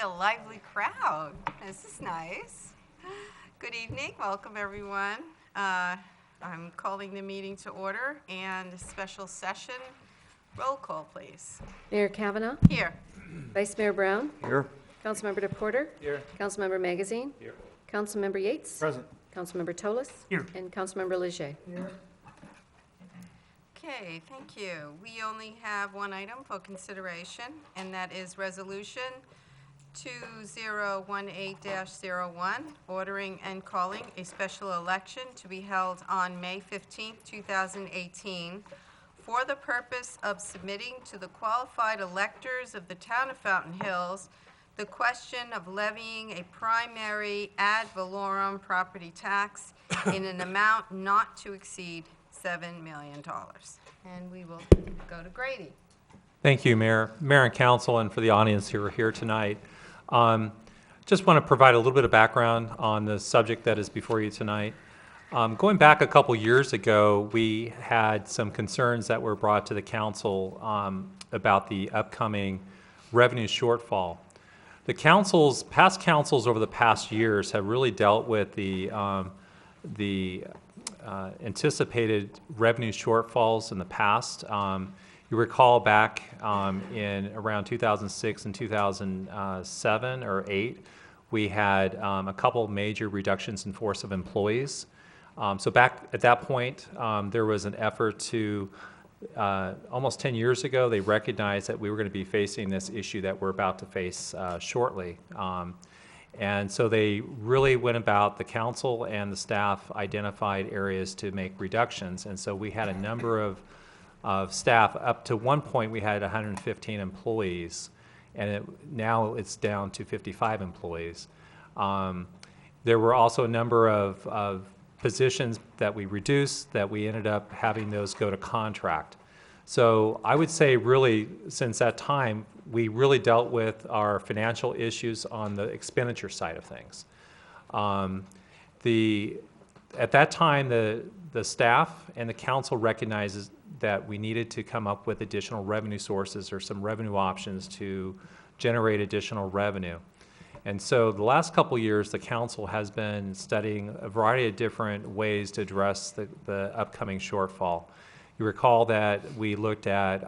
a lively crowd. This is nice. Good evening. Welcome, everyone. I'm calling the meeting to order and special session. Roll call, please. Mayor Kavanaugh, Here. Vice Mayor Brown, Here. Councilmember DePorter, Here. Councilmember Magazine, Here. Councilmember Yates, Present. Councilmember Tolis, Here. and Councilmember Leger. Okay, thank you. We only have one item for consideration, and that is Resolution 2018-01, ordering and calling a special election to be held on May 15, 2018, for the purpose of submitting to the qualified electors of the town of Fountain Hills the question of levying a primary ad valorem property tax in an amount not to exceed $7 million. And we will go to Grady. Thank you, Mayor and Council, and for the audience who are here tonight. Just want to provide a little bit of background on the subject that is before you tonight. Going back a couple years ago, we had some concerns that were brought to the council about the upcoming revenue shortfall. The past councils over the past years have really dealt with the anticipated revenue shortfalls in the past. You recall back in around 2006 and 2007 or 8, we had a couple major reductions in force of employees. So back at that point, there was an effort to, almost 10 years ago, they recognized that we were going to be facing this issue that we're about to face shortly. And so they really went about, the council and the staff identified areas to make reductions. And so we had a number of staff. Up to one point, we had 115 employees, and now it's down to 55 employees. There were also a number of positions that we reduced, that we ended up having those go to contract. So I would say really, since that time, we really dealt with our financial issues on the expenditure side of things. At that time, the staff and the council recognizes that we needed to come up with additional revenue sources or some revenue options to generate additional revenue. And so the last couple of years, the council has been studying a variety of different ways to address the upcoming shortfall. You recall that we looked at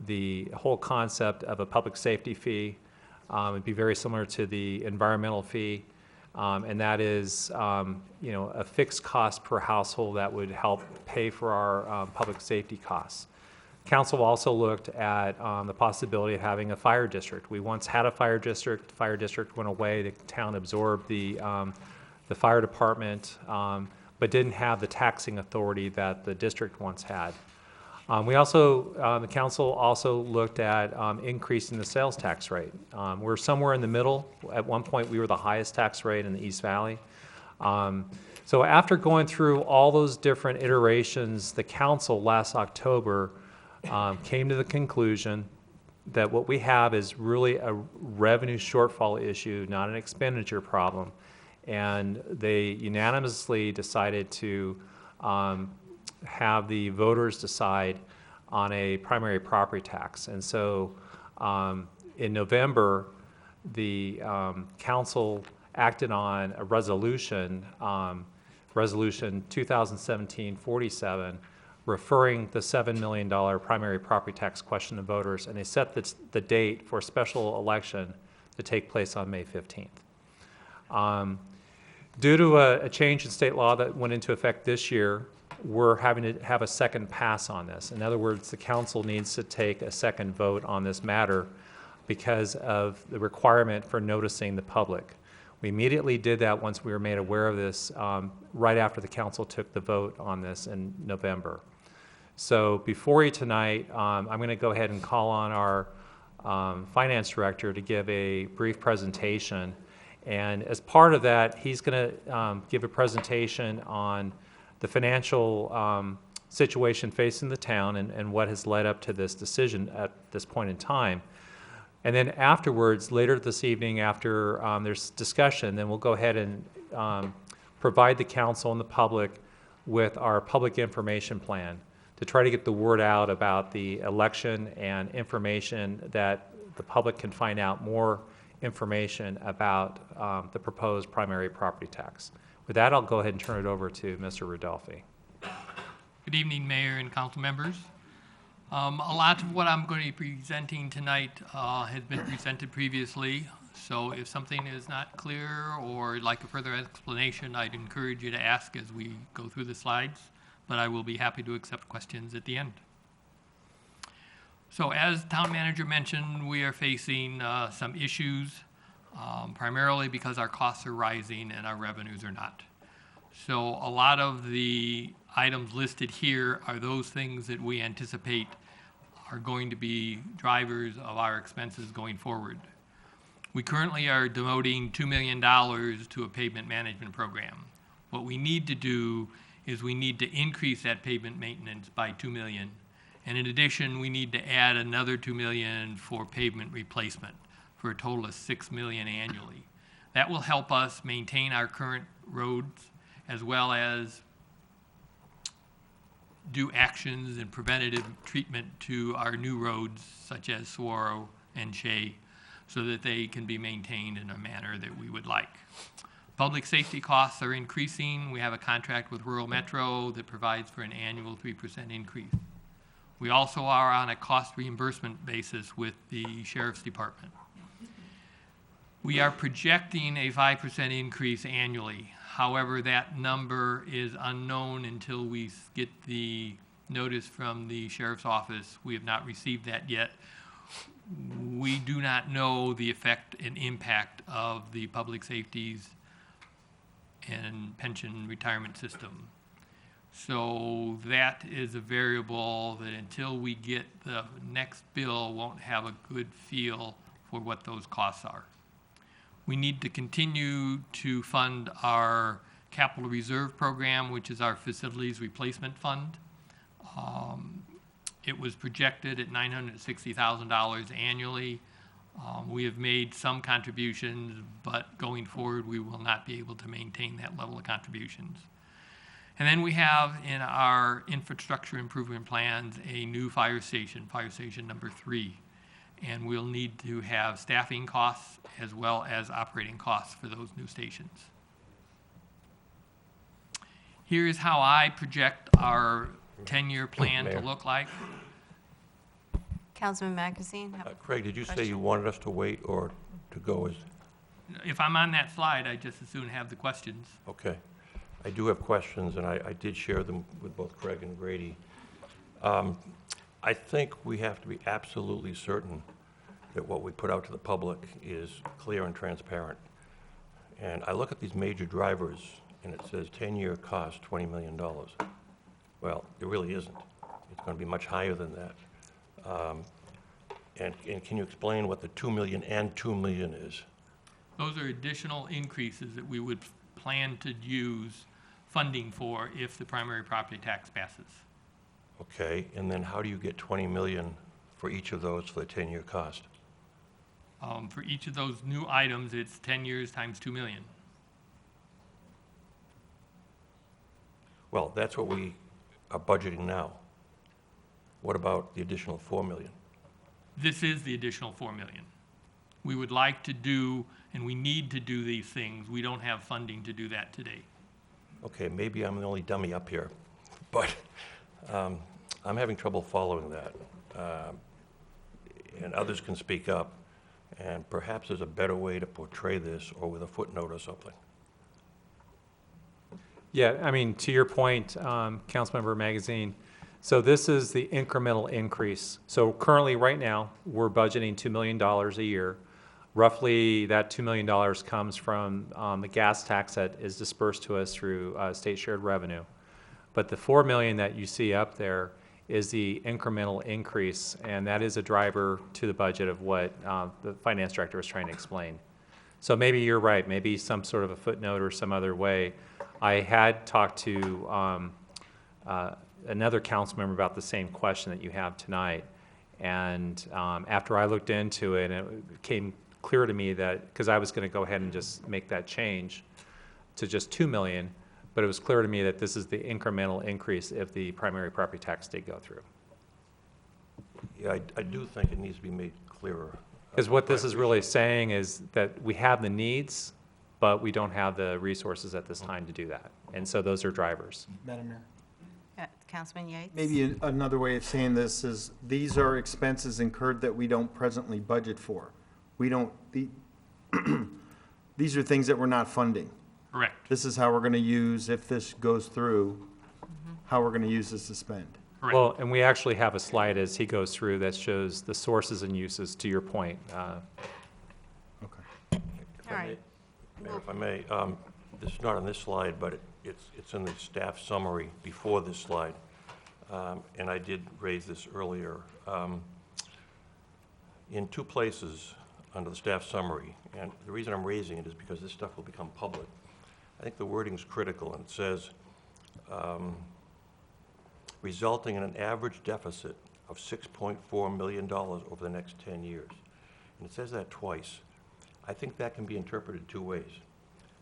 the whole concept of a public safety fee. It'd be very similar to the environmental fee, and that is a fixed cost per household that would help pay for our public safety costs. Council also looked at the possibility of having a fire district. We once had a fire district. The fire district went away. The town absorbed the fire department, but didn't have the taxing authority that the district once had. The council also looked at increasing the sales tax rate. We're somewhere in the middle. At one point, we were the highest tax rate in the East Valley. So after going through all those different iterations, the council last October came to the conclusion that what we have is really a revenue shortfall issue, not an expenditure problem. And they unanimously decided to have the voters decide on a primary property tax. And so in November, the council acted on a resolution, Resolution 2017-47, referring the $7 million primary property tax question to voters, and they set the date for a special election to take place on May 15th. Due to a change in state law that went into effect this year, we're having to have a second pass on this. In other words, the council needs to take a second vote on this matter because of the requirement for noticing the public. We immediately did that once we were made aware of this, right after the council took the vote on this in November. So before you tonight, I'm going to go ahead and call on our finance director to give a brief presentation. And as part of that, he's going to give a presentation on the financial situation facing the town and what has led up to this decision at this point in time. And then afterwards, later this evening, after there's discussion, then we'll go ahead and provide the council and the public with our public information plan to try to get the word out about the election and information that the public can find out more information about the proposed primary property tax. With that, I'll go ahead and turn it over to Mr. Rudolphi. Good evening, Mayor and council members. A lot of what I'm going to be presenting tonight has been presented previously, so if something is not clear or like a further explanation, I'd encourage you to ask as we go through the slides, but I will be happy to accept questions at the end. So as town manager mentioned, we are facing some issues, primarily because our costs are rising and our revenues are not. So a lot of the items listed here are those things that we anticipate are going to be drivers of our expenses going forward. We currently are devoting $2 million to a pavement management program. What we need to do is we need to increase that pavement maintenance by $2 million. And in addition, we need to add another $2 million for pavement replacement for a total of $6 million annually. That will help us maintain our current roads as well as do actions and preventative treatment to our new roads such as Saguaro and Shea so that they can be maintained in a manner that we would like. Public safety costs are increasing. We have a contract with Rural Metro that provides for an annual 3% increase. We also are on a cost reimbursement basis with the Sheriff's Department. We are projecting a 5% increase annually. However, that number is unknown until we get the notice from the Sheriff's Office. We have not received that yet. We do not know the effect and impact of the public safeties and pension retirement system. So that is a variable that until we get the next bill, won't have a good feel for what those costs are. We need to continue to fund our capital reserve program, which is our facilities replacement fund. It was projected at $960,000 annually. We have made some contributions, but going forward, we will not be able to maintain that level of contributions. And then we have in our infrastructure improvement plans a new fire station number 3. And we'll need to have staffing costs as well as operating costs for those new stations. Here's how I project our 10-year plan to look like. Councilman Magazine? have a Craig, did you say question? you wanted us to wait or to go as, If I'm on that slide, I just as soon have the questions. okay. I do have questions, and I did share them with both Craig and Grady. I think we have to be absolutely certain that what we put out to the public is clear and transparent. And I look at these major drivers, and it says 10-year cost, $20 million. Well, it really isn't. It's going to be much higher than that. And can you explain what the 2 million and 2 million is? Those are additional increases that we would plan to use funding for if the primary property tax passes. Okay, and then how do you get 20 million for each of those for the 10-year cost? For each of those new items, it's 10 years times 2 million. Well, that's what we are budgeting now. What about the additional 4 million? This is the additional 4 million. We would like to do, and we need to do these things. We don't have funding to do that today. Okay, maybe I'm the only dummy up here, but I'm having trouble following that. And others can speak up, and perhaps there's a better way to portray this or with a footnote or something. Yeah, I mean, to your point, Councilmember Magazine, so this is the incremental increase. So currently, right now, we're budgeting $2 million a year. Roughly, that $2 million comes from the gas tax that is dispersed to us through state shared revenue. But the $4 million that you see up there is the incremental increase, and that is a driver to the budget of what the finance director was trying to explain. So maybe you're right, maybe some sort of a footnote or some other way. I had talked to another council member about the same question that you have tonight, and after I looked into it, it became clear to me that, because I was going to go ahead and just make that change to just 2 million, but it was clear to me that this is the incremental increase if the primary property tax did go through. Yeah, I do think it needs to be made clearer. Because what this is really saying is that we have the needs, but we don't have the resources at this time to do that. And so those are drivers. Madam Mayor? Councilman Yates? Maybe another way of saying this is, these are expenses incurred that we don't presently budget for. We don't, these are things that we're not funding. Correct, This is how we're gonna use, if this goes through, how we're gonna use this to spend. correct. Well, and we actually have a slide as he goes through that shows the sources and uses, to your point. Okay. If All I right. may- Mayor, if I may, this is not on this slide, but it's in the staff summary before this slide. And I did raise this earlier. In two places under the staff summary, and the reason I'm raising it is because this stuff will become public. I think the wording's critical, and it says, resulting in an average deficit of $6.4 million over the next 10 years. And it says that twice. I think that can be interpreted two ways.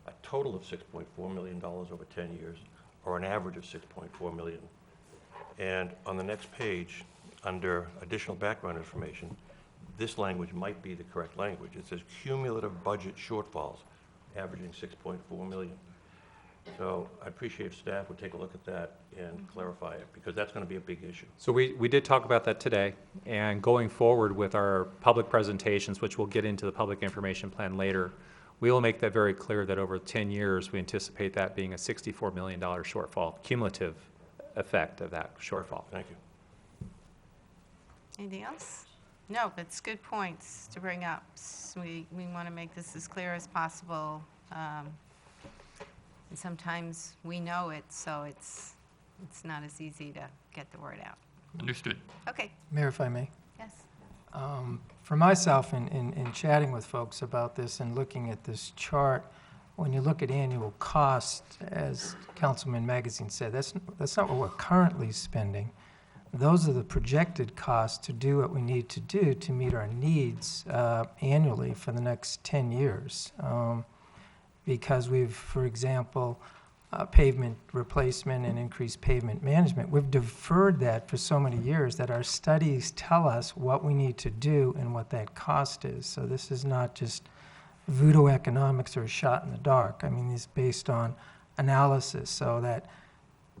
A total of $6.4 million over 10 years, or an average of $6.4 million. And on the next page, under additional background information, this language might be the correct language. It says cumulative budget shortfalls, averaging $6.4 million. So I appreciate if staff would take a look at that and clarify it, because that's going to be a big issue. So we did talk about that today, and going forward with our public presentations, which we'll get into the public information plan later, we will make that very clear that over 10 years, we anticipate that being a $64 million shortfall, cumulative effect of that shortfall. Thank you. Anything else? No, but it's good points to bring up. We want to make this as clear as possible. And sometimes we know it, so it's not as easy to get the word out. Understood. Okay, Mayor, if I may. yes. For myself, in chatting with folks about this and looking at this chart, when you look at annual cost, as Councilman Magazine said, that's not what we're currently spending. Those are the projected costs to do what we need to do to meet our needs annually for the next 10 years. Because we've, for example, pavement replacement and increased pavement management, we've deferred that for so many years that our studies tell us what we need to do and what that cost is. So this is not just voodoo economics or a shot in the dark. I mean, it's based on analysis. So that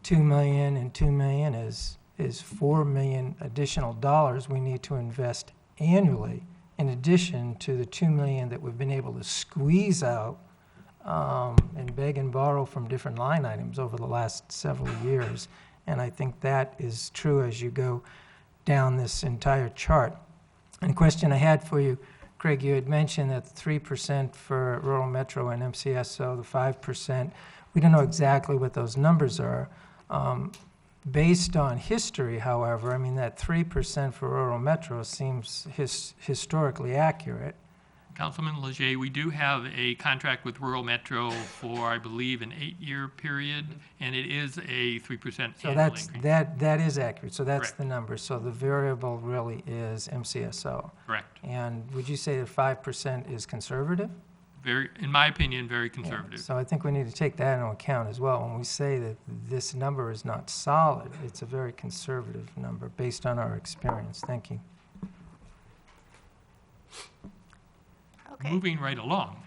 $2 million and $2 million is $4 million additional dollars we need to invest annually, in addition to the $2 million that we've been able to squeeze out and beg and borrow from different line items over the last several years. And I think that is true as you go down this entire chart. And a question I had for you, Craig, you had mentioned that 3% for rural metro and MCSO, the 5%, we don't know exactly what those numbers are. Based on history, however, I mean, that 3% for rural metro seems historically accurate. Councilman Leger, we do have a contract with Rural Metro for, I believe, an 8-year period, and it is a 3% So annual that's, increase. that is accurate, so that's Correct. the number. So the variable really is MCSO. Correct. And would you say that 5% is conservative? Very, in my opinion, very Yeah. conservative. So I think we need to take that into account as well. When we say that this number is not solid, it's a very conservative number based on our experience. Thank you. Okay. Moving right along.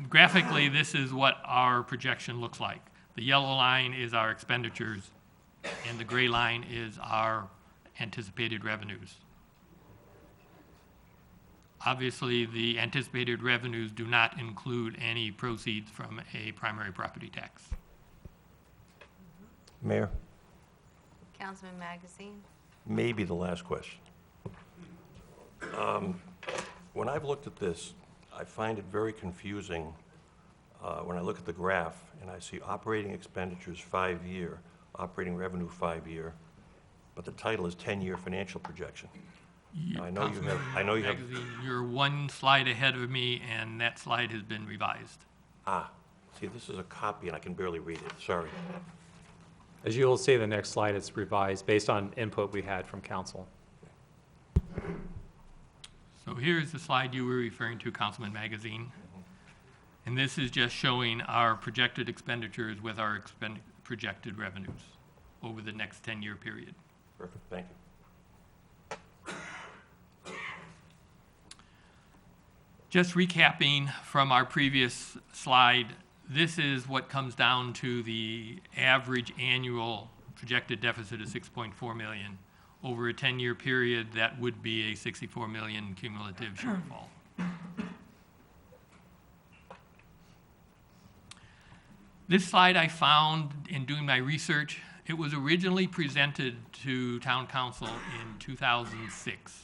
Graphically, this is what our projection looks like. The yellow line is our expenditures, and the gray line is our anticipated revenues. Obviously, the anticipated revenues do not include any proceeds from a primary property tax. Mayor, Councilman Magazine? maybe the last question. When I've looked at this, I find it very confusing when I look at the graph and I see operating expenditures 5-year, operating revenue 5-year, but the title is 10-year financial projection. I know you have- I know you have- Magazine, you're one slide ahead of me, and that slide has been revised. See, this is a copy and I can barely read it, sorry. As you'll see in the next slide, it's revised based on input we had from council. So here's the slide you were referring to, Councilman Magazine. And this is just showing our projected expenditures with our projected revenues over the next 10-year period. Perfect, thank you. Just recapping from our previous slide, this is what comes down to the average annual projected deficit of 6.4 million. Over a 10-year period, that would be a 64 million cumulative shortfall. This slide I found in doing my research. It was originally presented to Town Council in 2006.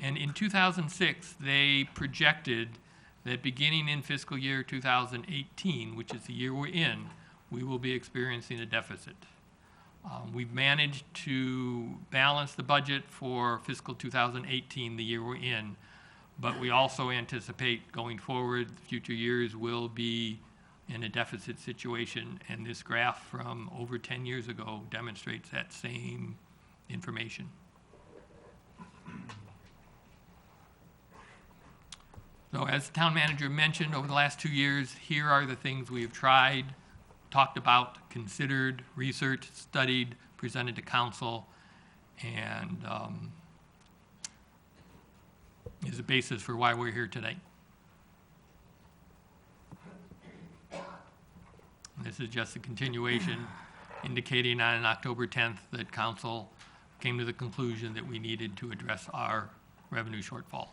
And in 2006, they projected that beginning in fiscal year 2018, which is the year we're in, we will be experiencing a deficit. We've managed to balance the budget for fiscal 2018, the year we're in, but we also anticipate going forward, future years will be in a deficit situation, and this graph from over 10 years ago demonstrates that same information. So as the town manager mentioned, over the last 2 years, here are the things we've tried, talked about, considered, researched, studied, presented to council, and is the basis for why we're here today. And this is just a continuation indicating on October 10th that council came to the conclusion that we needed to address our revenue shortfall.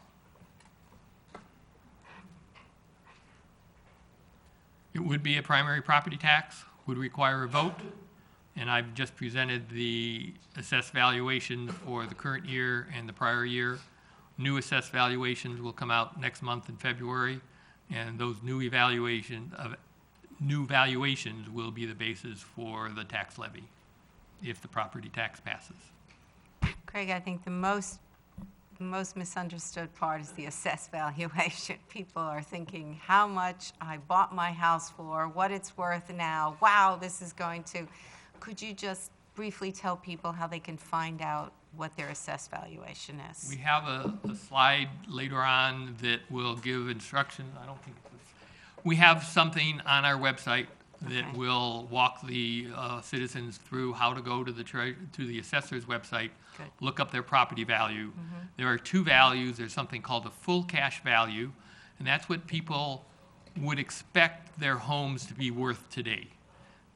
It would be a primary property tax, would require a vote, and I've just presented the assessed valuations for the current year and the prior year. New assessed valuations will come out next month in February, and those new valuations will be the basis for the tax levy if the property tax passes. Craig, I think the most misunderstood part is the assessed valuation. People are thinking how much I bought my house for, what it's worth now. Wow, this is going to. Could you just briefly tell people how they can find out what their assessed valuation is? We have a slide later on that will give instructions. I don't think it's we have something on our website that Okay. will walk the citizens through how to go to the assessor's website, Good. look up their property value. There are two values. There's something called the full cash value, and that's what people would expect their homes to be worth today.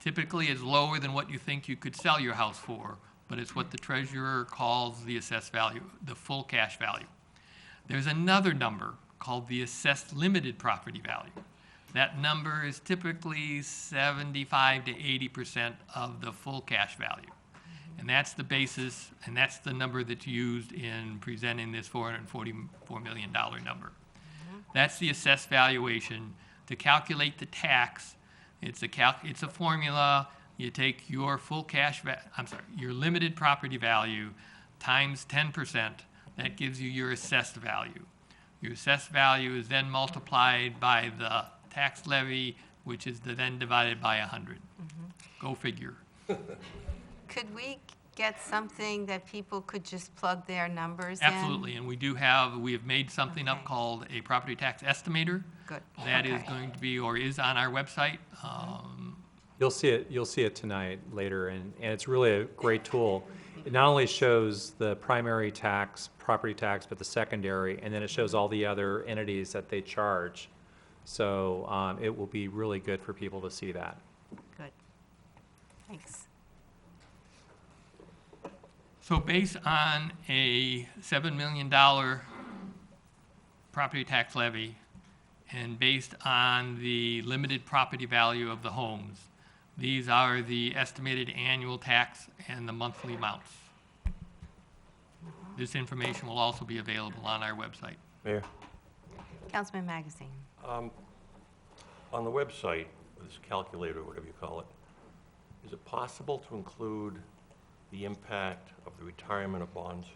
Typically, it's lower than what you think you could sell your house for, but it's what the treasurer calls the assessed value, the full cash value. There's another number called the assessed limited property value. That number is typically 75 to 80% of the full cash value. And that's the basis, and that's the number that's used in presenting this $444 million number. That's the assessed valuation. To calculate the tax, it's a formula. You take your full cash, your limited property value times 10%. That gives you your assessed value. Your assessed value is then multiplied by the tax levy, which is then divided by 100. Go figure. Could we get something that people could just plug their numbers in? Absolutely, and we have made something up Okay. called a property tax estimator. Good. That is Okay. going to be, or is on our website. You'll see it tonight later, and it's really a great tool. It not only shows the primary tax, property tax, but the secondary, and then it shows all the other entities that they charge. So it will be really good for people to see that. Good. Thanks. So based on a $7 million property tax levy, and based on the limited property value of the homes, these are the estimated annual tax and the monthly amounts. This information will also be available on our website. Mayor, Councilman Magazine. on the website, this calculator, whatever you call it, is it possible to include the impact of the retirement of bonds?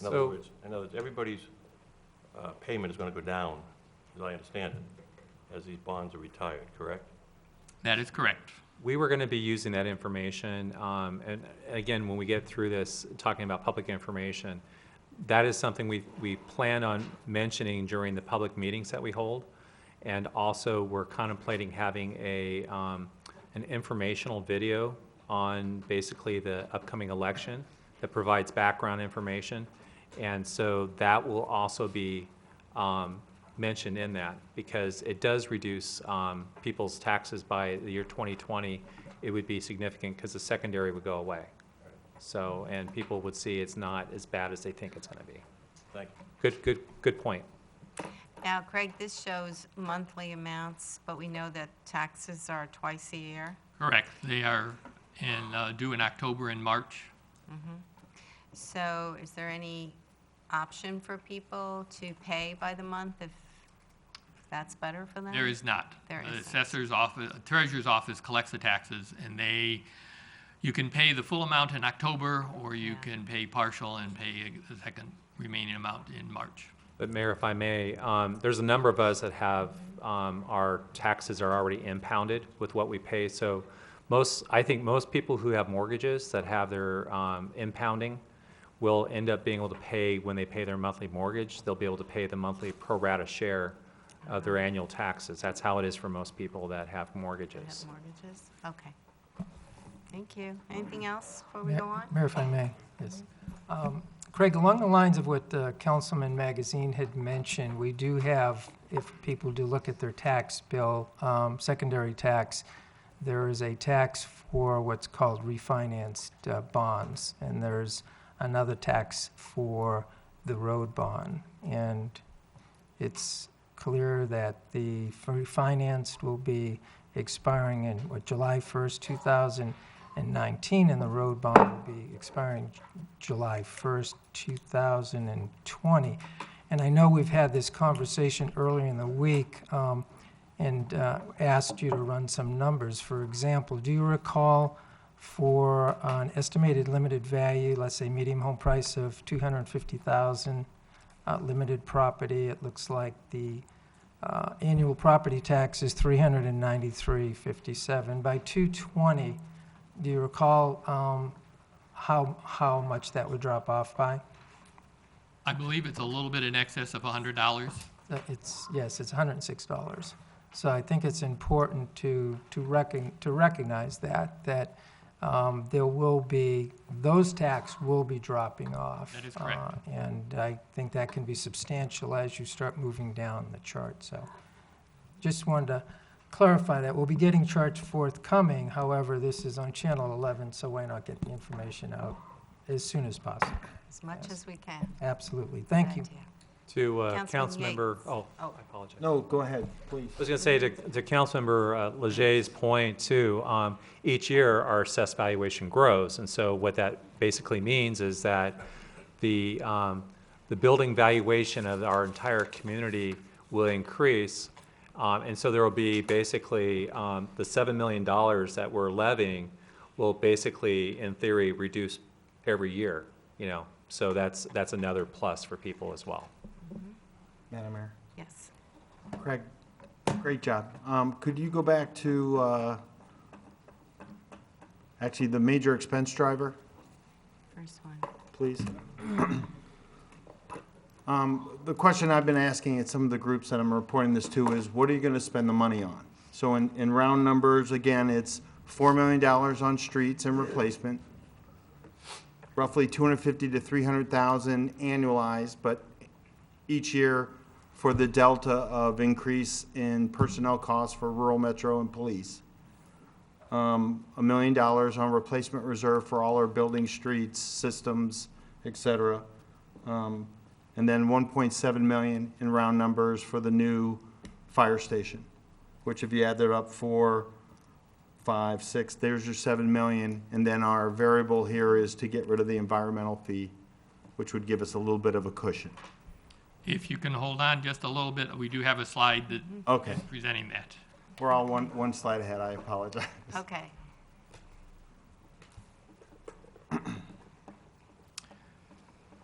In other words, everybody's payment is going to go down, as I understand it, as these bonds are retired, correct? That is correct. We were going to be using that information, and again, when we get through this, talking about public information, that is something we plan on mentioning during the public meetings that we hold. And also, we're contemplating having an informational video on basically the upcoming election that provides background information. And so that will also be mentioned in that, because it does reduce people's taxes by the year 2020. It would be significant because the secondary would go away. So, and people would see it's not as bad as they think it's going to be. Thank you. Good point. Now, Craig, this shows monthly amounts, but we know that taxes are twice a year. Correct. They are due in October and March. So is there any option for people to pay by the month if that's better for them? There is not. There The isn't. assessor's office, treasurer's office collects the taxes, and you can pay the full amount in October, or you Yeah. can pay partial and pay the second remaining amount in March. But Mayor, if I may, there's a number of us that have, our taxes are already impounded with what we pay. So I think most people who have mortgages that have their impounding will end up being able to pay, when they pay their monthly mortgage, they'll be able to pay the monthly pro rata share of their annual taxes. That's how it is for most people that have They mortgages. have mortgages? Okay. Thank you. Anything else before we go on? Mayor, if I may, yes. Craig, along the lines of what Councilman Magazine had mentioned, we do have, if people do look at their tax bill, secondary tax, there is a tax for what's called refinanced bonds, and there's another tax for the road bond. And it's clear that the refinanced will be expiring in, July 1st, 2019, and the road bond will be expiring July 1st, 2020. And I know we've had this conversation earlier in the week, and asked you to run some numbers. For example, do you recall for an estimated limited value, let's say medium home price of $250,000, limited property, it looks like the annual property tax is $393.57. By 220, do you recall how much that would drop off by? I believe it's a little bit in excess of $100. Yes, it's $106. So I think it's important to recognize that there will be, those tax will be dropping off. That is correct. And I think that can be substantial as you start moving down the chart. So just wanted to clarify that. We'll be getting charts forthcoming. However, this is on Channel 11, so why not get the information out as soon as possible? As much as we can. Absolutely. Thank you. Good idea. To Councilman Councilmember, Yates. I Oh. apologize. No, go ahead, please. I was going to say to Councilmember Leger's point too, each year our assessed valuation grows. And so what that basically means is that the building valuation of our entire community will increase. And so there will be basically the $7 million that we're levying will basically, in theory, reduce every year, you know. So that's another plus for people as well. Madam Mayor. Yes. Craig, great job. Could you go back to, actually, the major expense driver, First one. please? The question I've been asking at some of the groups that I'm reporting this to is, what are you going to spend the money on? So in round numbers, again, it's $4 million on streets and replacement, roughly $250,000 to $300,000 annualized, but each year for the delta of increase in personnel costs for rural metro and police. $1 million on replacement reserve for all our buildings, streets, systems, et cetera. And then 1.7 million in round numbers for the new fire station, which if you add that up, 4, 5, 6, there's your 7 million. And then our variable here is to get rid of the environmental fee, which would give us a little bit of a cushion. If you can hold on just a little bit, we do have a slide that Okay, is presenting that. we're all one slide ahead, I apologize. Okay.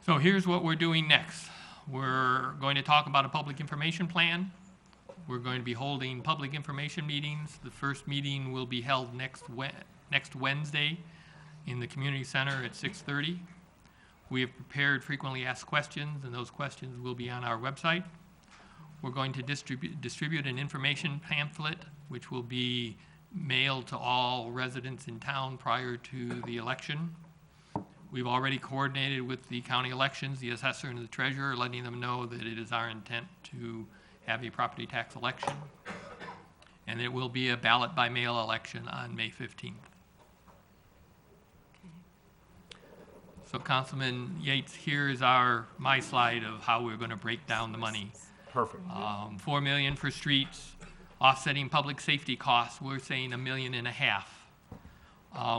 So here's what we're doing next. We're going to talk about a public information plan. We're going to be holding public information meetings. The first meeting will be held next Wednesday in the community center at 6:30. We have prepared frequently asked questions, and those questions will be on our website. We're going to distribute an information pamphlet, which will be mailed to all residents in town prior to the election. We've already coordinated with the county elections, the assessor and the treasurer, letting them know that it is our intent to have a property tax election. And it will be a ballot by mail election on May 15th. So Councilman Yates, here is my slide of how we're going to break down the money. Perfect. 4 million for streets, offsetting public safety costs, we're saying $1.5 million.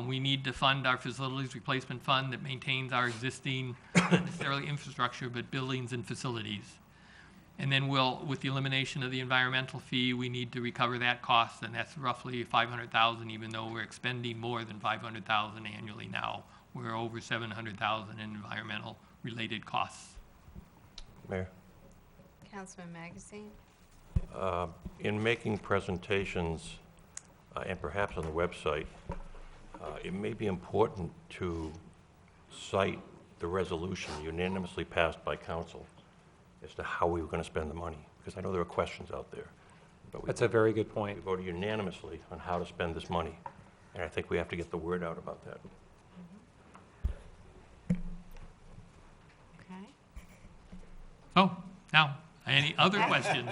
We need to fund our facilities replacement fund that maintains our existing, not necessarily infrastructure, but buildings and facilities. And then with the elimination of the environmental fee, we need to recover that cost, and that's roughly $500,000, even though we're expending more than $500,000 annually now. We're over $700,000 in environmental-related costs. Mayor? Councilman Magazine? In making presentations, and perhaps on the website, it may be important to cite the resolution unanimously passed by council as to how we were going to spend the money, because I know there are questions out there. But That's a very good point. we voted unanimously on how to spend this money, and I think we have to get the word out about that. Okay. Oh, now, any other questions?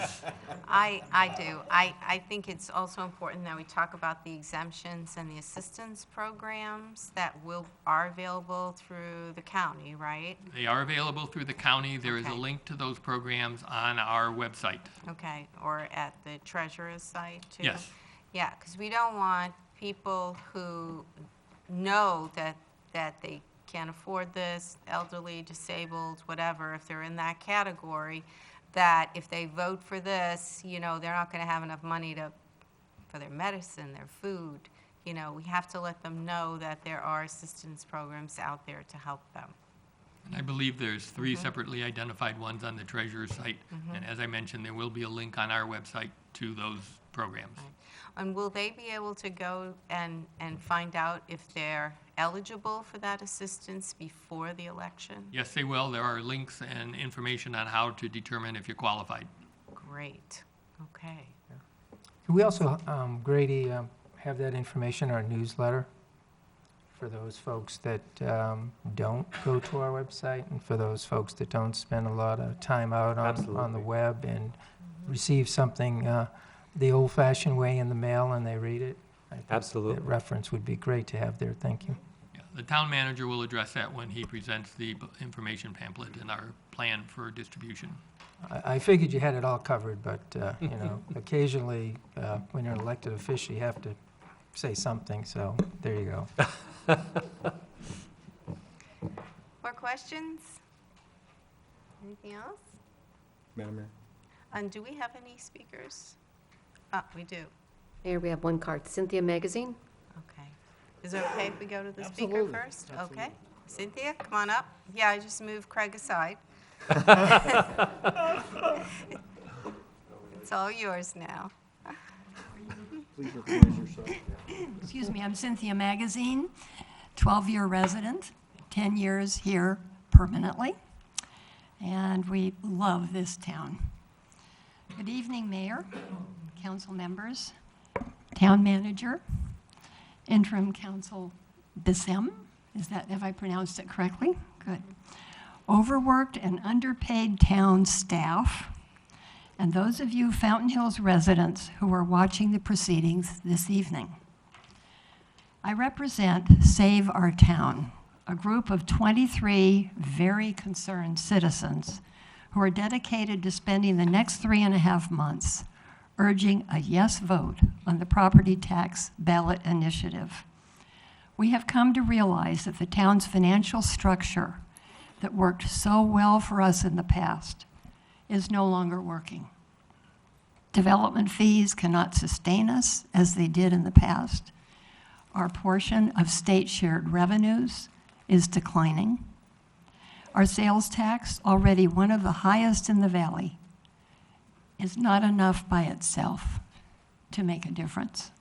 I do. I think it's also important that we talk about the exemptions and the assistance programs that are available through the county, right? They are available through the county. There is a Okay. link to those programs on our website. Okay, or at the treasurer's site, too? Yes. Yeah, because we don't want people who know that they can't afford this, elderly, disabled, whatever, if they're in that category, that if they vote for this, they're not going to have enough money for their medicine, their food. We have to let them know that there are assistance programs out there to help them. And I believe there's 3 separately identified ones on the treasurer's site. And as I mentioned, there will be a link on our website to those programs. And will they be able to go and find out if they're eligible for that assistance before the election? Yes, they will. There are links and information on how to determine if you're qualified. Great, okay. Can we also, Grady, have that information in our newsletter for those folks that don't go to our website and for those folks that don't spend a lot of time out on the Absolutely. web and receive something the old-fashioned way in the mail and they read it? I think Absolutely. That reference would be great to have there. Thank you. Yeah, the town manager will address that when he presents the information pamphlet and our plan for distribution. I figured you had it all covered, but, occasionally, when you're an elected official, you have to say something, so there you go. More questions? Anything else? Madam Mayor? And do we have any speakers? Oh, we do. Mayor, we have one card. Cynthia Magazine. Okay. Is it okay if we go to the speaker Absolutely. first? Okay. Cynthia, come on up. Yeah, I just moved Craig aside. It's all yours now. Please recognize yourself. Excuse me, I'm Cynthia Magazine, 12-year resident, 10 years here permanently, and we love this town. Good evening, Mayor, council members, town manager, interim council Bissem. Have I pronounced it correctly? Good. Overworked and underpaid town staff, and those of you Fountain Hills residents who are watching the proceedings this evening. I represent Save Our Town, a group of 23 very concerned citizens who are dedicated to spending the next 3.5 months urging a yes vote on the property tax ballot initiative. We have come to realize that the town's financial structure that worked so well for us in the past is no longer working. Development fees cannot sustain us as they did in the past. Our portion of state-shared revenues is declining. Our sales tax, already one of the highest in the valley, is not enough by itself to make a difference.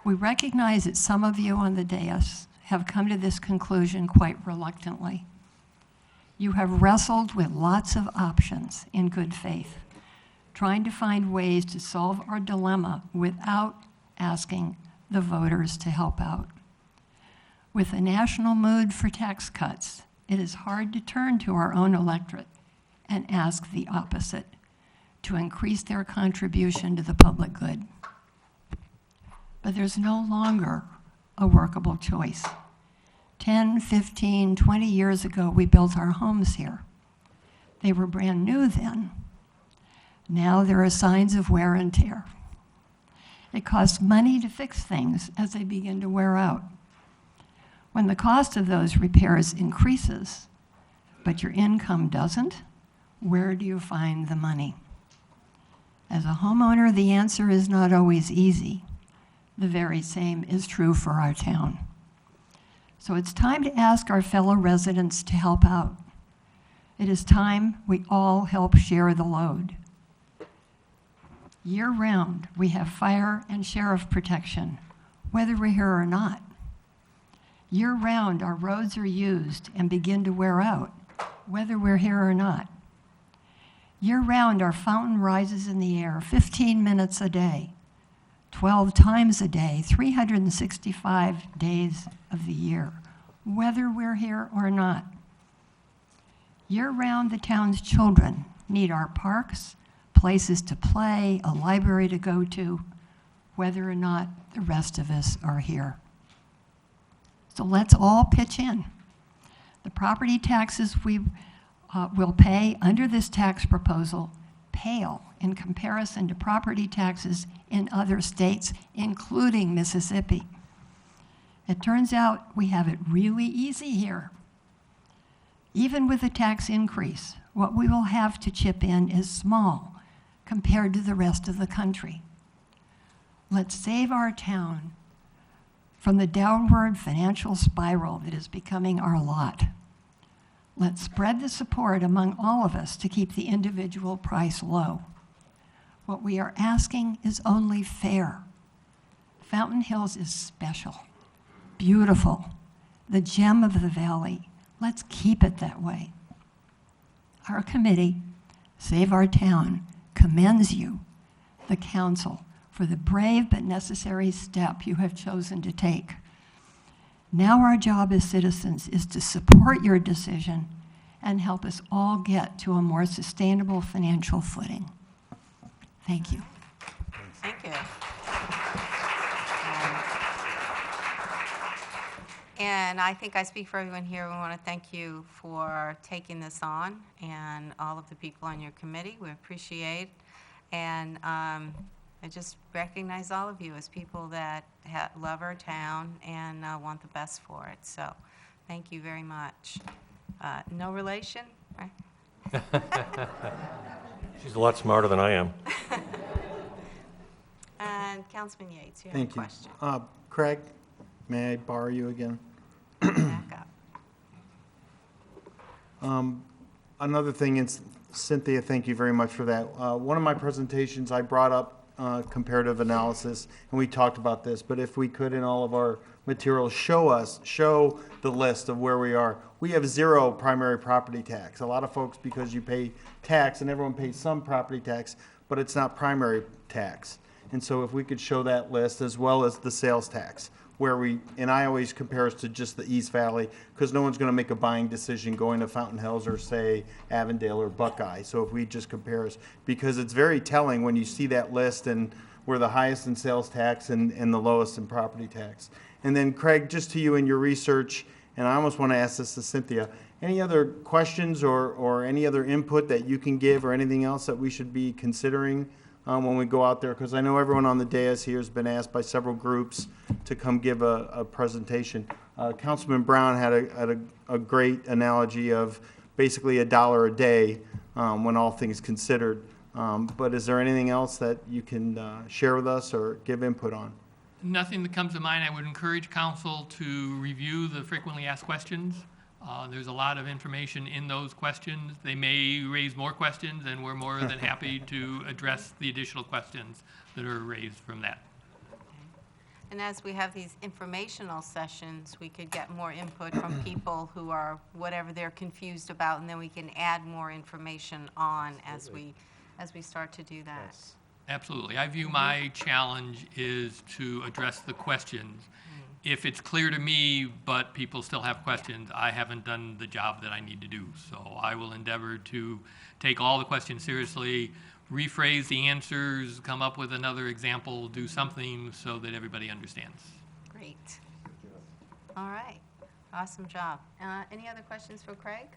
We recognize that some of you on the dais have come to this conclusion quite reluctantly. You have wrestled with lots of options in good faith, trying to find ways to solve our dilemma without asking the voters to help out. With the national mood for tax cuts, it is hard to turn to our own electorate and ask the opposite, to increase their contribution to the public good. But there's no longer a workable choice. 10, 15, 20 years ago, we built our homes here. They were brand new then. Now there are signs of wear and tear. It costs money to fix things as they begin to wear out. When the cost of those repairs increases, but your income doesn't, where do you find the money? As a homeowner, the answer is not always easy. The very same is true for our town. So it's time to ask our fellow residents to help out. It is time we all help share the load. Year-round, we have fire and sheriff protection, whether we're here or not. Year-round, our roads are used and begin to wear out, whether we're here or not. Year-round, our fountain rises in the air 15 minutes a day, 12 times a day, 365 days of the year, whether we're here or not. Year-round, the town's children need our parks, places to play, a library to go to, whether or not the rest of us are here. So let's all pitch in. The property taxes we will pay under this tax proposal pale in comparison to property taxes in other states, including Mississippi. It turns out we have it really easy here. Even with a tax increase, what we will have to chip in is small compared to the rest of the country. Let's save our town from the downward financial spiral that is becoming our lot. Let's spread the support among all of us to keep the individual price low. What we are asking is only fair. Fountain Hills is special, beautiful, the gem of the valley. Let's keep it that way. Our committee, Save Our Town, commends you, the council, for the brave but necessary step you have chosen to take. Now our job as citizens is to support your decision and help us all get to a more sustainable financial footing. Thank you. Thank you. And I think I speak for everyone here. We want to thank you for taking this on and all of the people on your committee. We appreciate. And I just recognize all of you as people that love our town and want the best for it. So thank you very much. No relation, right? She's a lot smarter than I am. And Councilman Yates, you have a Thank you. question. Craig, may I borrow you again? Back up. Another thing, and Cynthia, thank you very much for that. One of my presentations, I brought up comparative analysis, and we talked about this, but if we could in all of our materials show the list of where we are. We have zero primary property tax. A lot of folks, because you pay tax, and everyone pays some property tax, but it's not primary tax. And so if we could show that list as well as the sales tax, where we, and I always compare us to just the East Valley, because no one's going to make a buying decision going to Fountain Hills or, say, Avondale or Buckeye. So if we just compare us, because it's very telling when you see that list and we're the highest in sales tax and the lowest in property tax. And then, Craig, just to you in your research, and I almost want to ask this to Cynthia, any other questions or any other input that you can give or anything else that we should be considering when we go out there? Because I know everyone on the dais here has been asked by several groups to come give a presentation. Councilman Brown had a great analogy of basically $1 a day when all things considered. But is there anything else that you can share with us or give input on? Nothing that comes to mind. I would encourage council to review the frequently asked questions. There's a lot of information in those questions. They may raise more questions, and we're more than happy to address the additional questions that are raised from that. And as we have these informational sessions, we could get more input from people who are whatever they're confused about, and then we can add more information on as we start to do that. Absolutely. I view my challenge is to address the questions if it's clear to me, but people still have questions, I haven't done the job that I need to do. So I will endeavor to take all the questions seriously, rephrase the answers, come up with another example, do something so that everybody understands. Great. All right. Awesome job. Any other questions for Craig?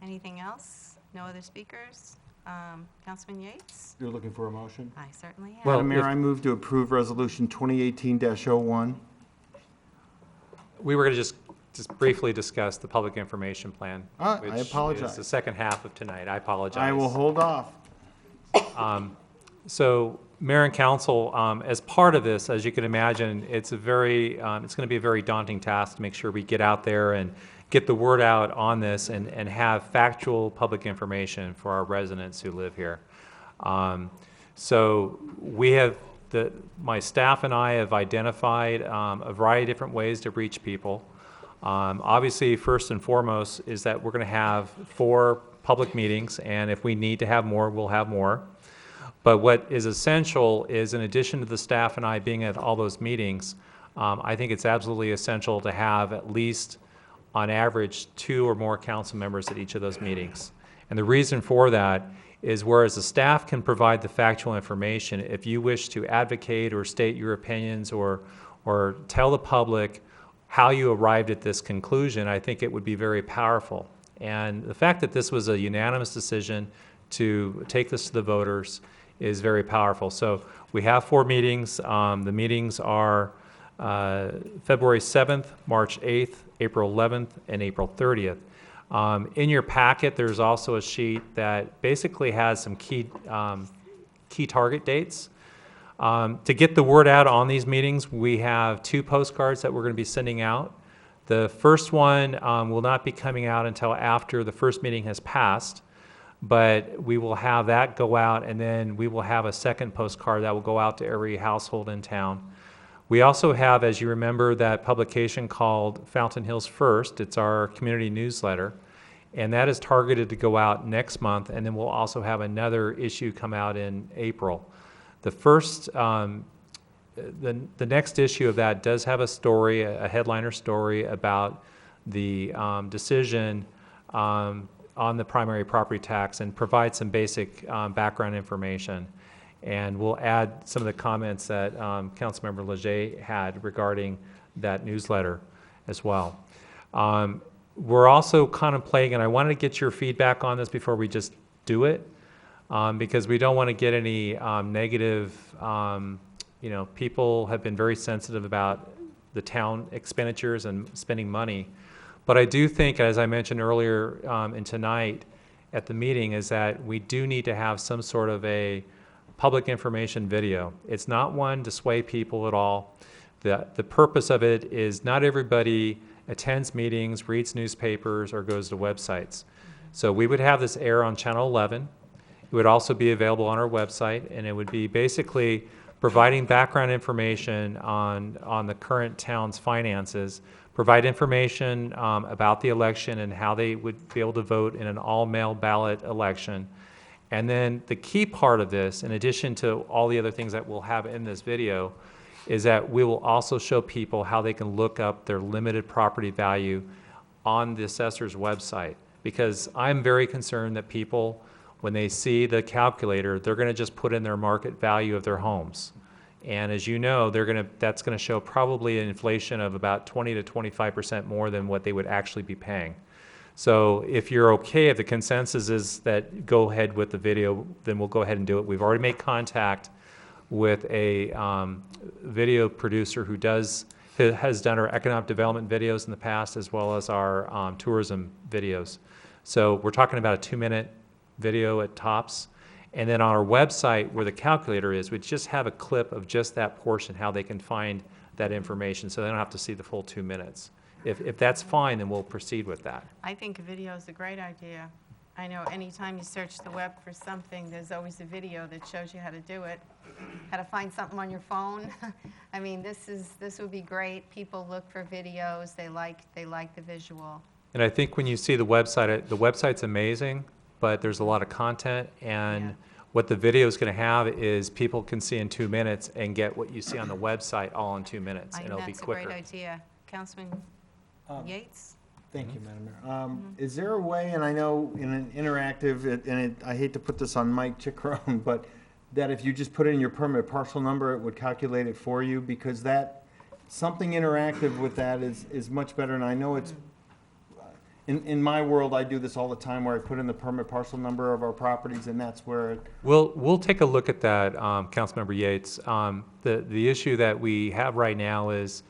Anything else? No other speakers? Councilman Yates? You're looking for a motion? I certainly am. Well, Madam Mayor, if- I move to approve Resolution 2018-01. We were going to just briefly discuss the public information plan. I which is apologize. the second half of tonight. I apologize. I will hold off. So, Mayor and Council, as part of this, as you can imagine, it's going to be a very daunting task to make sure we get out there and get the word out on this and have factual public information for our residents who live here. So we have, my staff and I have identified a variety of different ways to reach people. Obviously, first and foremost is that we're going to have 4 public meetings, and if we need to have more, we'll have more. But what is essential is, in addition to the staff and I being at all those meetings, I think it's absolutely essential to have at least, on average, 2 or more council members at each of those meetings. And the reason for that is, whereas the staff can provide the factual information, if you wish to advocate or state your opinions or tell the public how you arrived at this conclusion, I think it would be very powerful. And the fact that this was a unanimous decision to take this to the voters is very powerful. So we have 4 meetings. The meetings are February 7th, March 8th, April 11th, and April 30th. In your packet, there's also a sheet that basically has some key target dates. To get the word out on these meetings, we have 2 postcards that we're going to be sending out. The first one will not be coming out until after the first meeting has passed, but we will have that go out, and then we will have a second postcard that will go out to every household in town. We also have, as you remember, that publication called Fountain Hills First. It's our community newsletter, and that is targeted to go out next month, and then we'll also have another issue come out in April. The first, the next issue of that does have a story, a headliner story about the decision on the primary property tax, and provide some basic background information. And we'll add some of the comments that Councilmember Leger had regarding that newsletter as well. We're also contemplating, and I wanted to get your feedback on this before we just do it, because we don't want to get any negative, people have been very sensitive about the town expenditures and spending money. But I do think, as I mentioned earlier and tonight at the meeting, is that we do need to have some sort of a public information video. It's not one to sway people at all. The purpose of it is not everybody attends meetings, reads newspapers, or goes to websites. So we would have this air on Channel 11. It would also be available on our website, and it would be basically providing background information on the current town's finances, provide information about the election and how they would be able to vote in an all-mail ballot election. And then the key part of this, in addition to all the other things that we'll have in this video, is that we will also show people how they can look up their limited property value on the assessor's website. Because I'm very concerned that people, when they see the calculator, they're going to just put in their market value of their homes. And as you know, that's going to show probably an inflation of about 20 to 25% more than what they would actually be paying. So if you're okay, if the consensus is that go ahead with the video, then we'll go ahead and do it. We've already made contact with a video producer who has done our economic development videos in the past, as well as our tourism videos. So we're talking about a 2-minute video at tops. And then on our website, where the calculator is, we just have a clip of just that portion, how they can find that information, so they don't have to see the full 2 minutes. If that's fine, then we'll proceed with that. I think a video is a great idea. I know anytime you search the web for something, there's always a video that shows you how to do it, how to find something on your phone. I mean, this would be great. People look for videos. They like the visual. And I think when you see the website's amazing, but there's a lot of content, and What the video is going to have is people can see in 2 minutes and get what you see on the website all in 2 minutes, I and think it'll be that's a great quicker. idea. Councilman Yates? Thank you, Madam Mayor. Is there a way, and I know in an interactive, I hate to put this on Mike Chickrone, but that if you just put in your permit parcel number, it would calculate it for you? Because that, something interactive with that is much better, and I know it's, in my world, I do this all the time, where I put in the permit parcel number of our properties, and that's where it, We'll take a look at that, Councilmember Yates. The issue that we have right now is,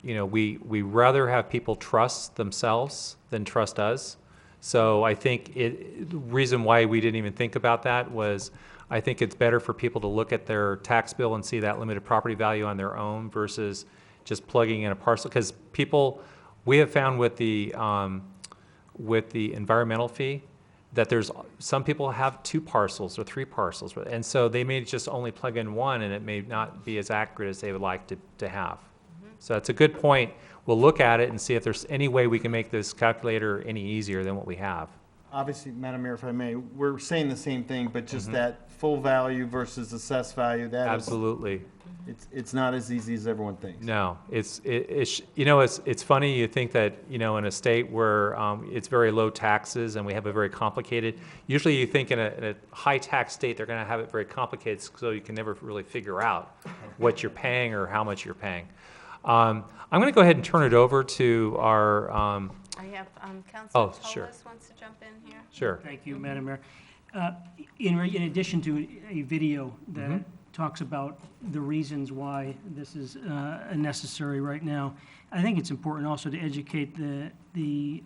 we rather have people trust themselves than trust us. So I think the reason why we didn't even think about that was, I think it's better for people to look at their tax bill and see that limited property value on their own versus just plugging in a parcel. Because we have found with the environmental fee, that there's, some people have 2 parcels or 3 parcels, and so they may just only plug in one, and it may not be as accurate as they would like to have. So that's a good point. We'll look at it and see if there's any way we can make this calculator any easier than what we have. obviously, Madam Mayor, if I may, we're saying the same thing, but just that full value versus assessed value, that is, Absolutely. it's not as easy as everyone thinks. No, it's funny, you think that, in a state where it's very low taxes and we have a very complicated, usually you think in a high-tax state, they're going to have it very complicated, so you can never really figure out what you're paying or how much you're paying. I'm going to go ahead and turn it over to our, I have, Oh, Councilor sure. Tolis wants to jump in here. sure. Thank you, Madam Mayor. In addition to a video that talks about the reasons why this is necessary right now, I think it's important also to educate the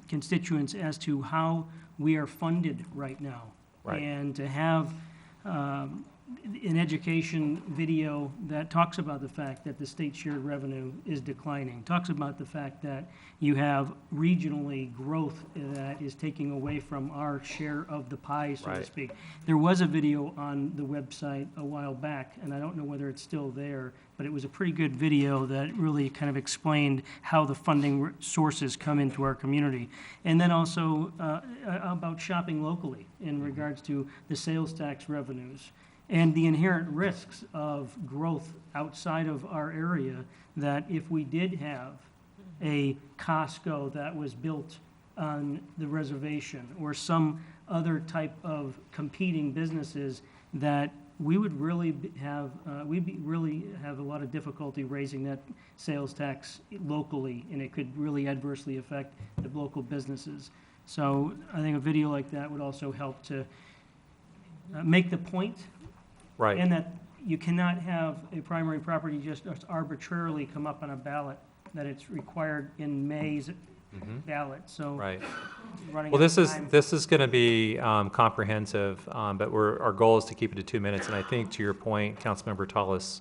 constituents as to how we are funded right now. Right. And to have an education video that talks about the fact that the state shared revenue is declining, talks about the fact that you have regionally growth that is taking away from our share of the pie, so to Right. speak. There was a video on the website a while back, and I don't know whether it's still there, but it was a pretty good video that really kind of explained how the funding sources come into our community. And then also about shopping locally in regards to the sales tax revenues and the inherent risks of growth outside of our area, that if we did have a Costco that was built on the reservation or some other type of competing businesses, that we would really have, really have a lot of difficulty raising that sales tax locally, and it could really adversely affect the local businesses. So I think a video like that would also help to make the point, Right. and that you cannot have a primary property just arbitrarily come up on a ballot, that it's required in May's ballot, so. Right. running Well, out this of is, time. this is going to be comprehensive, but our goal is to keep it to 2 minutes. And I think, to your point, Councilmember Tullis,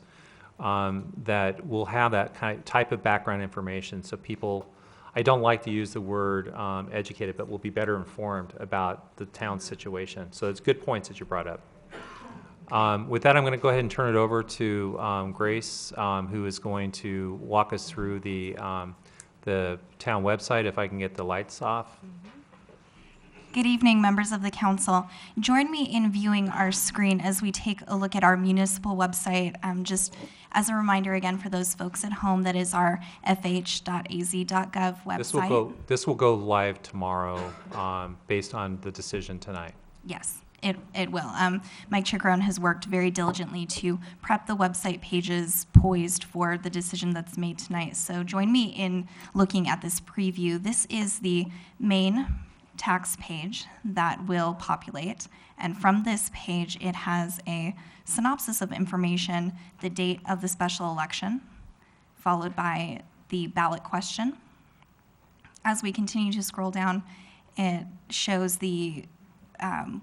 that we'll have that type of background information, so people, I don't like to use the word educated, but will be better informed about the town's situation. So it's good points that you brought up. With that, I'm going to go ahead and turn it over to Grace, who is going to walk us through the town website, if I can get the lights off. Good evening, members of the council. Join me in viewing our screen as we take a look at our municipal website. Just as a reminder again for those folks at home, that is our fh.az.gov website. This will go live tomorrow, based on the decision tonight. Yes, it will. Mike Chickrone has worked very diligently to prep the website pages poised for the decision that's made tonight. So join me in looking at this preview. This is the main tax page that will populate. And from this page, it has a synopsis of information, the date of the special election, followed by the ballot question. As we continue to scroll down, it shows the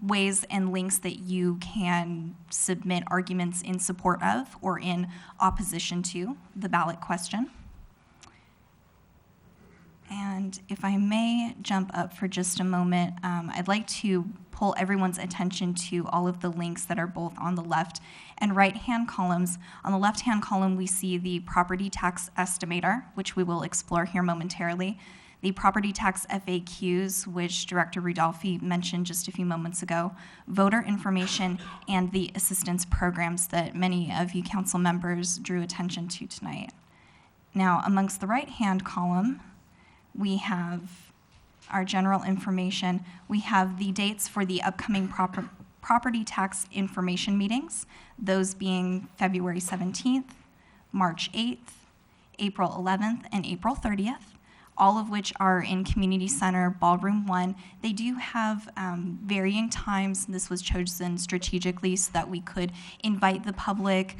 ways and links that you can submit arguments in support of or in opposition to the ballot question. And if I may jump up for just a moment, I'd like to pull everyone's attention to all of the links that are both on the left and right-hand columns. On the left-hand column, we see the property tax estimator, which we will explore here momentarily, the property tax FAQs, which Director Rudolphi mentioned just a few moments ago, voter information, and the assistance programs that many of you council members drew attention to tonight. Now, amongst the right-hand column, we have our general information. We have the dates for the upcoming property tax information meetings, those being February 17th, March 8th, April 11th, and April 30th, all of which are in Community Center Ballroom 1. They do have varying times. This was chosen strategically so that we could invite the public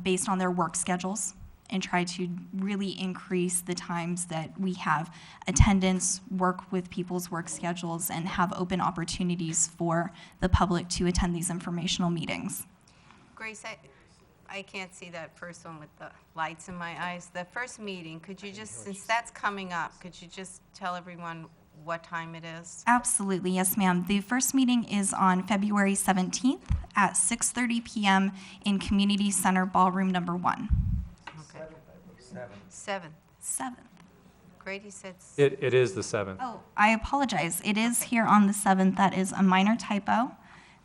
based on their work schedules and try to really increase the times that we have attendance, work with people's work schedules, and have open opportunities for the public to attend these informational meetings. Grace, I can't see that first one with the lights in my eyes. The first meeting, could you just, since that's coming up, could you just tell everyone what time it is? Absolutely, yes, ma'am. The first meeting is on February 17th at 6:30 p.m. in Community Center Ballroom number 1. Okay. 7th. 7th. Grady said It is the 7th. Oh, I apologize. It is here on the 7th. That is a minor typo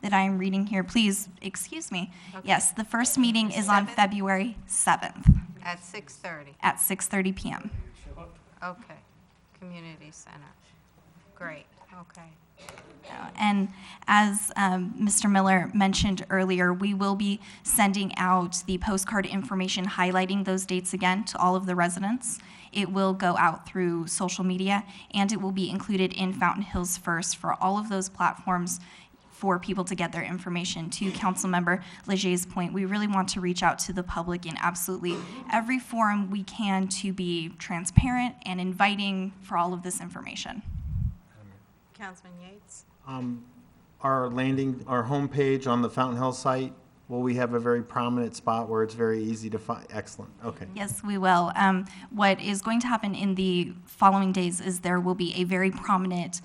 that I am reading here. Please excuse me. Okay. Yes, the first meeting is on 7th? February 7th at 6:30. at 6:30 p.m. Okay. Community Center. Great, okay. And as Mr. Miller mentioned earlier, we will be sending out the postcard information highlighting those dates again to all of the residents. It will go out through social media, and it will be included in Fountain Hills First for all of those platforms for people to get their information. To Councilmember Legier's point, we really want to reach out to the public in absolutely every forum we can to be transparent and inviting for all of this information. Councilman Yates? Our homepage on the Fountain Hills site, will we have a very prominent spot where it's very easy to find? Excellent, okay. Yes, we will. What is going to happen in the following days is there will be a very prominent,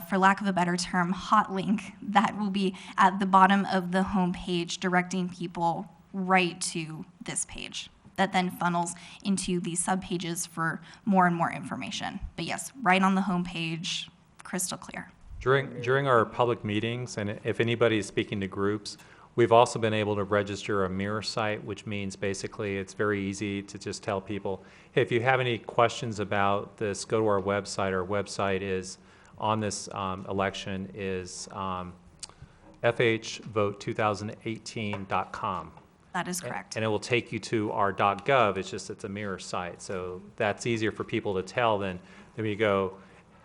for lack of a better term, hot link that will be at the bottom of the homepage directing people right to this page that then funnels into the subpages for more and more information. But yes, right on the homepage, crystal clear. During our public meetings, and if anybody is speaking to groups, we've also been able to register a mirror site, which means basically it's very easy to just tell people, hey, if you have any questions about this, go to our website. Our website is on this election is fhvote2018.com. That is correct. And it will take you to our .gov. It's a mirror site. So that's easier for people to tell than we go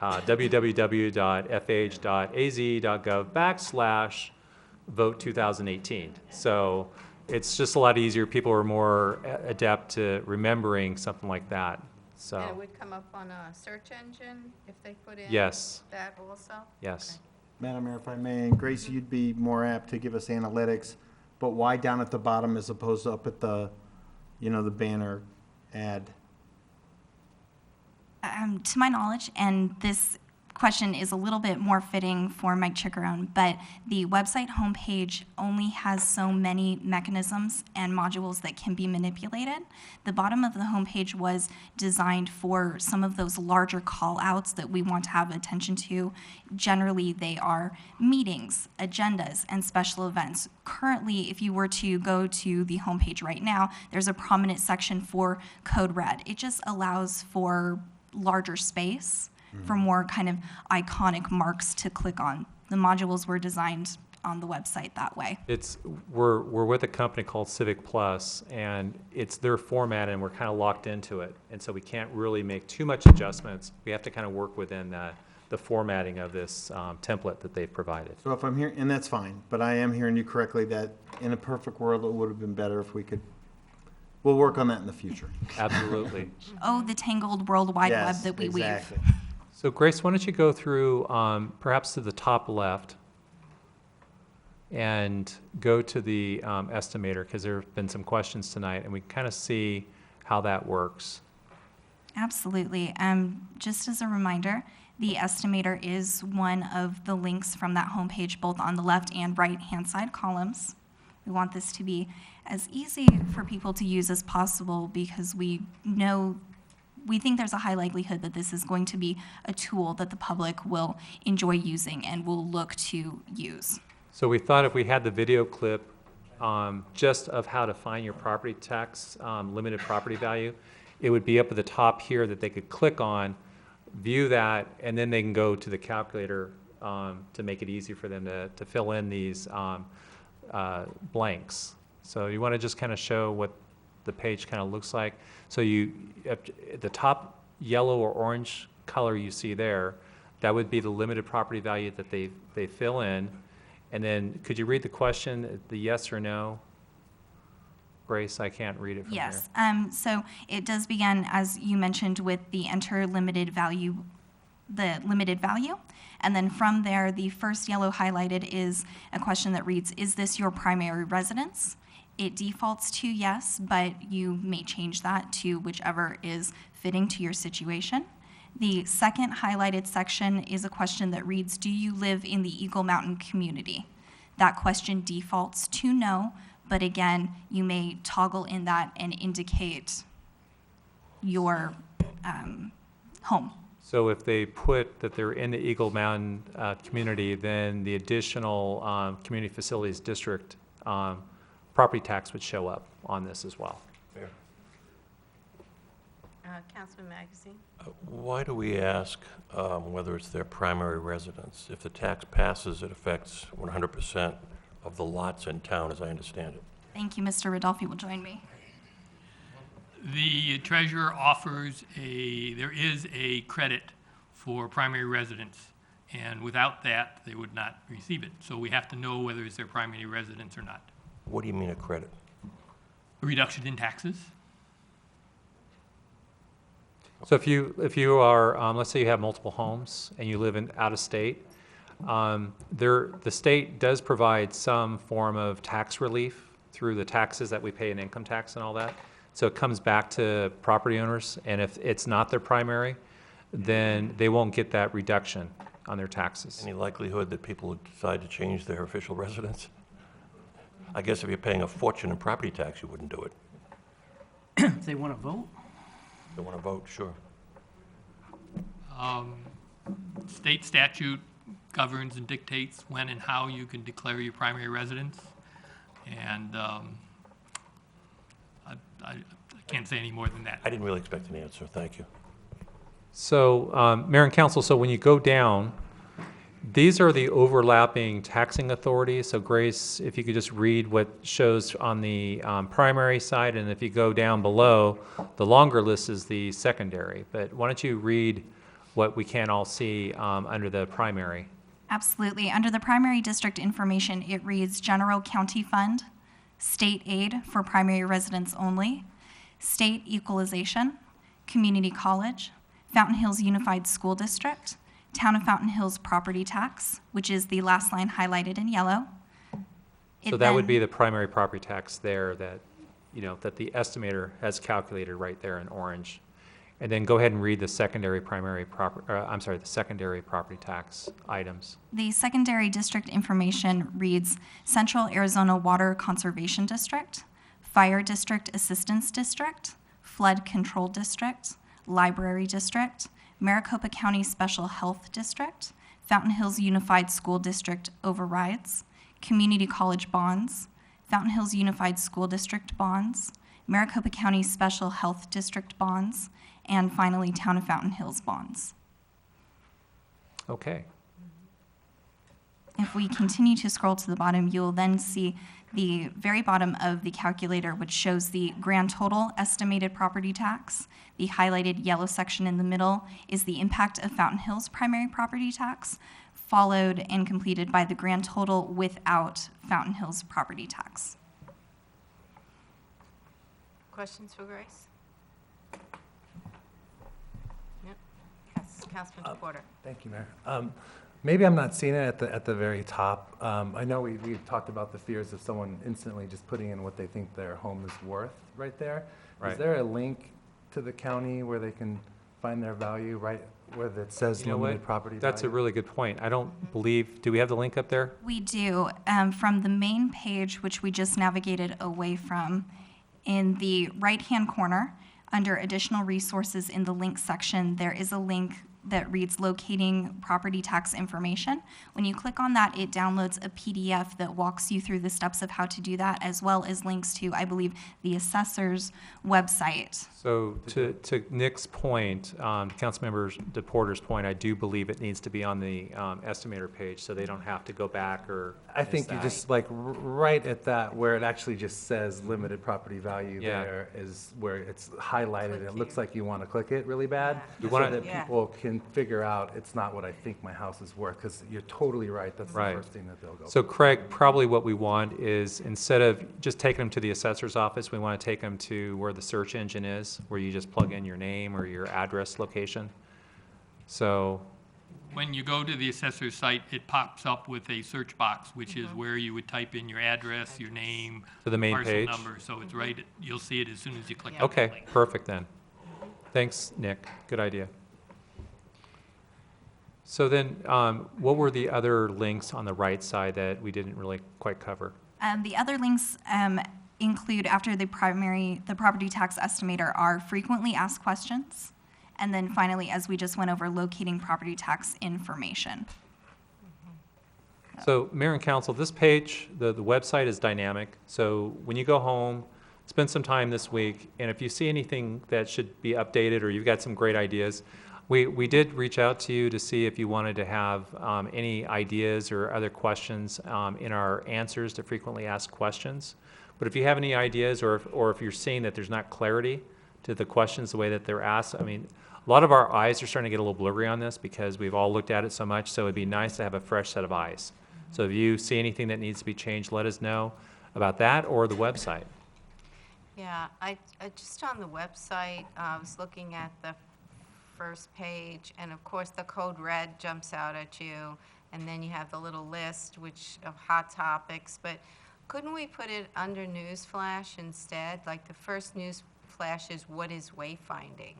www.fh.az.gov/vote2018. So it's just a lot easier. People are more adept to remembering something like that. So And it would come up on a search engine if they put in yes, that also? yes. Okay. Madam Mayor, if I may, and Grace, you'd be more apt to give us analytics, but why down at the bottom as opposed to up at the, the banner ad? To my knowledge, and this question is a little bit more fitting for Mike Chickarone, but the website homepage only has so many mechanisms and modules that can be manipulated. The bottom of the homepage was designed for some of those larger call-outs that we want to have attention to. Generally, they are meetings, agendas, and special events. Currently, if you were to go to the homepage right now, there's a prominent section for Code Red. It just allows for larger space for more kind of iconic marks to click on. The modules were designed on the website that way. We're with a company called Civic Plus, and it's their format, and we're kind of locked into it. And so we can't really make too much adjustments. We have to kind of work within the formatting of this template that they've provided. So if I'm hearing, and that's fine, but I am hearing you correctly that in a perfect world, it would have been better if we could, we'll work on that in the future. Absolutely. Oh, the tangled World Wide Web Yes, that we exactly. weave. So Grace, why don't you go through perhaps to the top left and go to the estimator, because there have been some questions tonight, and we kind of see how that works. Absolutely. Just as a reminder, the estimator is one of the links from that homepage, both on the left and right-hand side columns. We want this to be as easy for people to use as possible because we think there's a high likelihood that this is going to be a tool that the public will enjoy using and will look to use. So we thought if we had the video clip just of how to find your property tax limited property value, it would be up at the top here that they could click on, view that, and then they can go to the calculator to make it easy for them to fill in these blanks. So you want to just kind of show what the page kind of looks like. So the top yellow or orange color you see there, that would be the limited property value that they fill in. And then could you read the question, the yes or no? Grace, I can't read it from here. Yes. So it does begin, as you mentioned, with the enter limited value, and then from there, the first yellow highlighted is a question that reads, is this your primary residence? It defaults to yes, but you may change that to whichever is fitting to your situation. The second highlighted section is a question that reads, do you live in the Eagle Mountain community? That question defaults to no, but again, you may toggle in that and indicate your home. So if they put that they're in the Eagle Mountain community, then the additional community facilities district property tax would show up on this as well. Fair. Councilman Magazine? Why do we ask whether it's their primary residence? If the tax passes, it affects 100% of the lots in town, as I understand it. Thank you, Mr. Rodolphe will join me. The treasurer offers there is a credit for primary residence, and without that, they would not receive it. So we have to know whether it's their primary residence or not. What do you mean a credit? A reduction in taxes. So if you are, let's say you have multiple homes and you live out of state, the state does provide some form of tax relief through the taxes that we pay in income tax and all that. So it comes back to property owners, and if it's not their primary, then they won't get that reduction on their taxes. Any likelihood that people would decide to change their official residence? I guess if you're paying a fortune in property tax, you wouldn't do it. If they want to vote? They want to vote, sure. State statute governs and dictates when and how you can declare your primary residence. And I can't say any more than that. I didn't really expect an answer. Thank you. So, Mayor and Council, so when you go down, these are the overlapping taxing authorities. So Grace, if you could just read what shows on the primary side, and if you go down below, the longer list is the secondary. But why don't you read what we can all see under the primary? Absolutely. Under the primary district information, it reads General County Fund, State Aid for Primary Residents Only, State Equalization, Community College, Fountain Hills Unified School District, Town of Fountain Hills Property Tax, which is the last line highlighted in yellow. So that would be the primary property tax there that, that the estimator has calculated right there in orange. And then go ahead and read the secondary the secondary property tax items. The secondary district information reads Central Arizona Water Conservation District, Fire District Assistance District, Flood Control District, Library District, Maricopa County Special Health District, Fountain Hills Unified School District overrides, Community College bonds, Fountain Hills Unified School District bonds, Maricopa County Special Health District bonds, and finally, Town of Fountain Hills bonds. Okay. If we continue to scroll to the bottom, you'll then see the very bottom of the calculator, which shows the grand total estimated property tax. The highlighted yellow section in the middle is the impact of Fountain Hills primary property tax, followed and completed by the grand total without Fountain Hills property tax. Questions for Grace? Yep. Yes, Councilman Porter. Thank you, Mayor. Maybe I'm not seeing it at the very top. I know we've talked about the fears of someone instantly just putting in what they think their home is worth right there. Right. Is there a link to the county where they can find their value, right, where it says You know limited what? property value? That's a really good point. I don't believe, do we have the link up there? We do. From the main page, which we just navigated away from, in the right-hand corner, under additional resources in the link section, there is a link that reads locating property tax information. When you click on that, it downloads a PDF that walks you through the steps of how to do that, as well as links to, I believe, the assessor's website. So to Nick's point, Councilmember DePorter's point, I do believe it needs to be on the estimator page so they don't have to go back or I miss think you that. just like right at that where it actually just says limited property value Yeah. there is where it's highlighted. Click It looks here. like you want to click it really bad. We So wanna- that Yeah. people can figure out it's not what I think my house is worth, because you're totally right. That's Right. the first thing that they'll go. So Craig, probably what we want is instead of just taking them to the assessor's office, we want to take them to where the search engine is, where you just plug in your name or your address location. So, When you go to the assessor's site, it pops up with a search box, which is where you would type in your address, your name, to the main parcel page? number, so it's right, you'll see it as soon as you click on the Okay, link. perfect then. Thanks, Nick. Good idea. So then, what were the other links on the right side that we didn't really quite cover? The other links include, after the property tax estimator, are frequently asked questions. And then finally, as we just went over, locating property tax information. So, Mayor and Council, this page, the website is dynamic. So when you go home, spend some time this week, and if you see anything that should be updated or you've got some great ideas, we did reach out to you to see if you wanted to have any ideas or other questions in our answers to frequently asked questions. But if you have any ideas or if you're seeing that there's not clarity to the questions the way that they're asked, I mean, a lot of our eyes are starting to get a little blurry on this because we've all looked at it so much, so it'd be nice to have a fresh set of eyes. So if you see anything that needs to be changed, let us know about that or the website. Yeah, I just on the website, I was looking at the first page, and of course, the code red jumps out at you, and then you have the little list of hot topics, but couldn't we put it under newsflash instead? Like the first newsflash is what is wayfinding?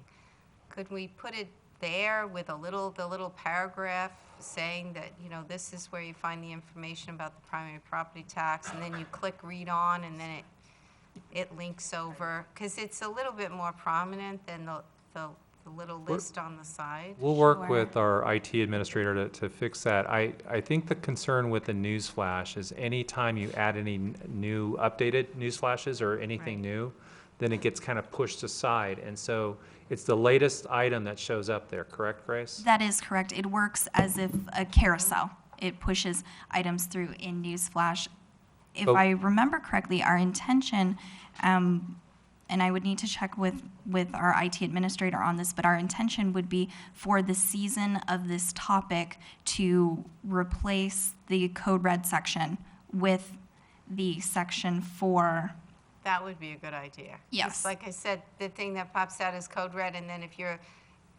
Could we put it there with the little paragraph saying that, this is where you find the information about the primary property tax, and then you click read on, and then it links over, because it's a little bit more prominent than the little list on the side. We'll work Sure. with our IT administrator to fix that. I think the concern with the news flash is anytime you add any new updated news flashes or anything Right. new, then it gets kind of pushed aside. And so it's the latest item that shows up there, correct, Grace? That is correct. It works as if a carousel. It pushes items through in Newsflash. If Oh. I remember correctly, our intention, and I would need to check with our IT administrator on this, but our intention would be for the season of this topic to replace the code red section with the section for, That would be a good idea. Yes. Just like I said, the thing that pops out is code red, and then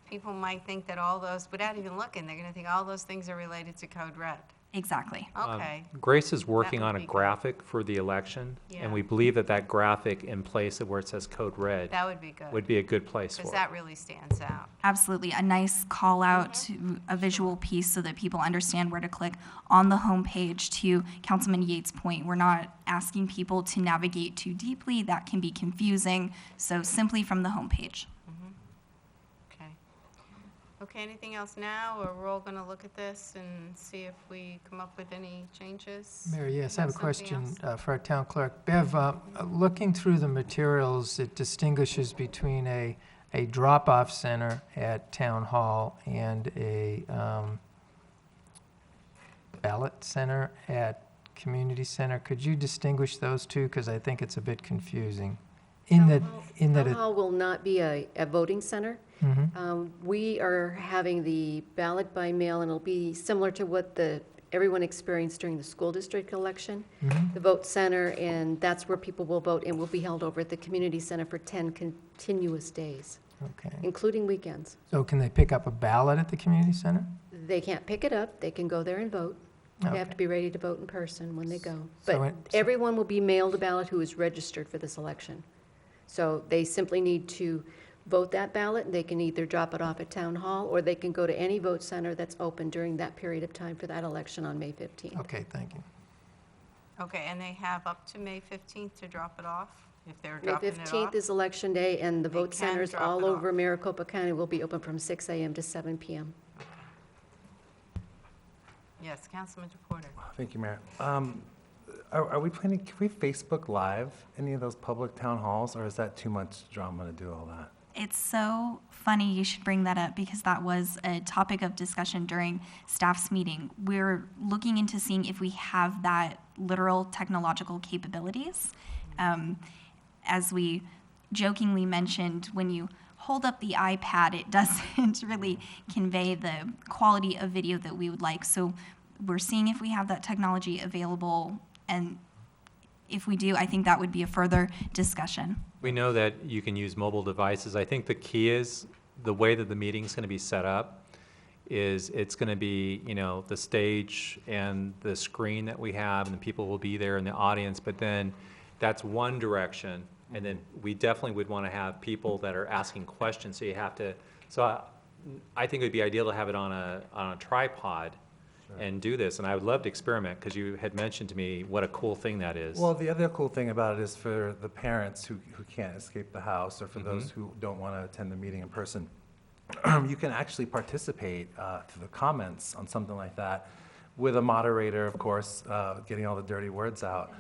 people might think that all those, without even looking, they're gonna think all those things are related to code red. exactly. Okay, Grace is working would on a be good. graphic for the election, Yeah. and we believe that graphic in place of where it says code red that would be good, would be a good place for because it. that really stands out. Absolutely. A nice call out to a visual piece so that people understand where to click on the homepage. To Councilman Yates' point, we're not asking people to navigate too deeply. That can be confusing. So simply from the homepage. Okay. Okay, anything else now, or we're all gonna look at this and see if we come up with any changes? Mayor, yes, I have a Something question else? for our town clerk. Bev, looking through the materials, it distinguishes between a drop-off center at Town Hall and a ballot center at Community Center. Could you distinguish those two? Because I think it's a bit confusing. In that Town it, Hall will not be a voting center. Mhm. We are having the ballot by mail, and it'll be similar to what everyone experienced during the school district election. Mhm. The vote center, and that's where people will vote, and will be held over at the community center for 10 continuous days, Okay. including weekends. So can they pick up a ballot at the community center? They can't pick it up, they can go there and vote. They have Okay. to be ready to vote in person when they go. So But it- everyone will be mailed a ballot who is registered for this election. So they simply need to vote that ballot. They can either drop it off at Town Hall, or they can go to any vote center that's open during that period of time for that election on May 15th. Okay, thank you. Okay, and they have up to May 15th to drop it off, if they're May dropping it 15th off? is Election Day, and the They vote can centers drop all it over off. Maricopa County will be open from 6 a.m. to 7 p.m. Yes, Councilman DePorter. Thank you, Mayor. Are we planning, can we Facebook Live any of those public town halls, or is that too much drama to do all that? It's so funny you should bring that up because that was a topic of discussion during staff's meeting. We're looking into seeing if we have that literal technological capabilities. As we jokingly mentioned, when you hold up the iPad, it doesn't really convey the quality of video that we would like. So we're seeing if we have that technology available, and if we do, I think that would be a further discussion. We know that you can use mobile devices. I think the key is the way that the meeting's going to be set up is it's going to be, you know, the stage and the screen that we have, and the people will be there in the audience, but then that's one direction. And then we definitely would want to have people that are asking questions, so you have to, so I think it would be ideal to have it on a tripod and do this, and I would love to experiment, because you had mentioned to me what a cool thing that is. Well, the other cool thing about it is for the parents who can't escape the house, or for those who don't want to attend the meeting in person, you can actually participate through the comments on something like that, with a moderator, of course, getting all the dirty words out,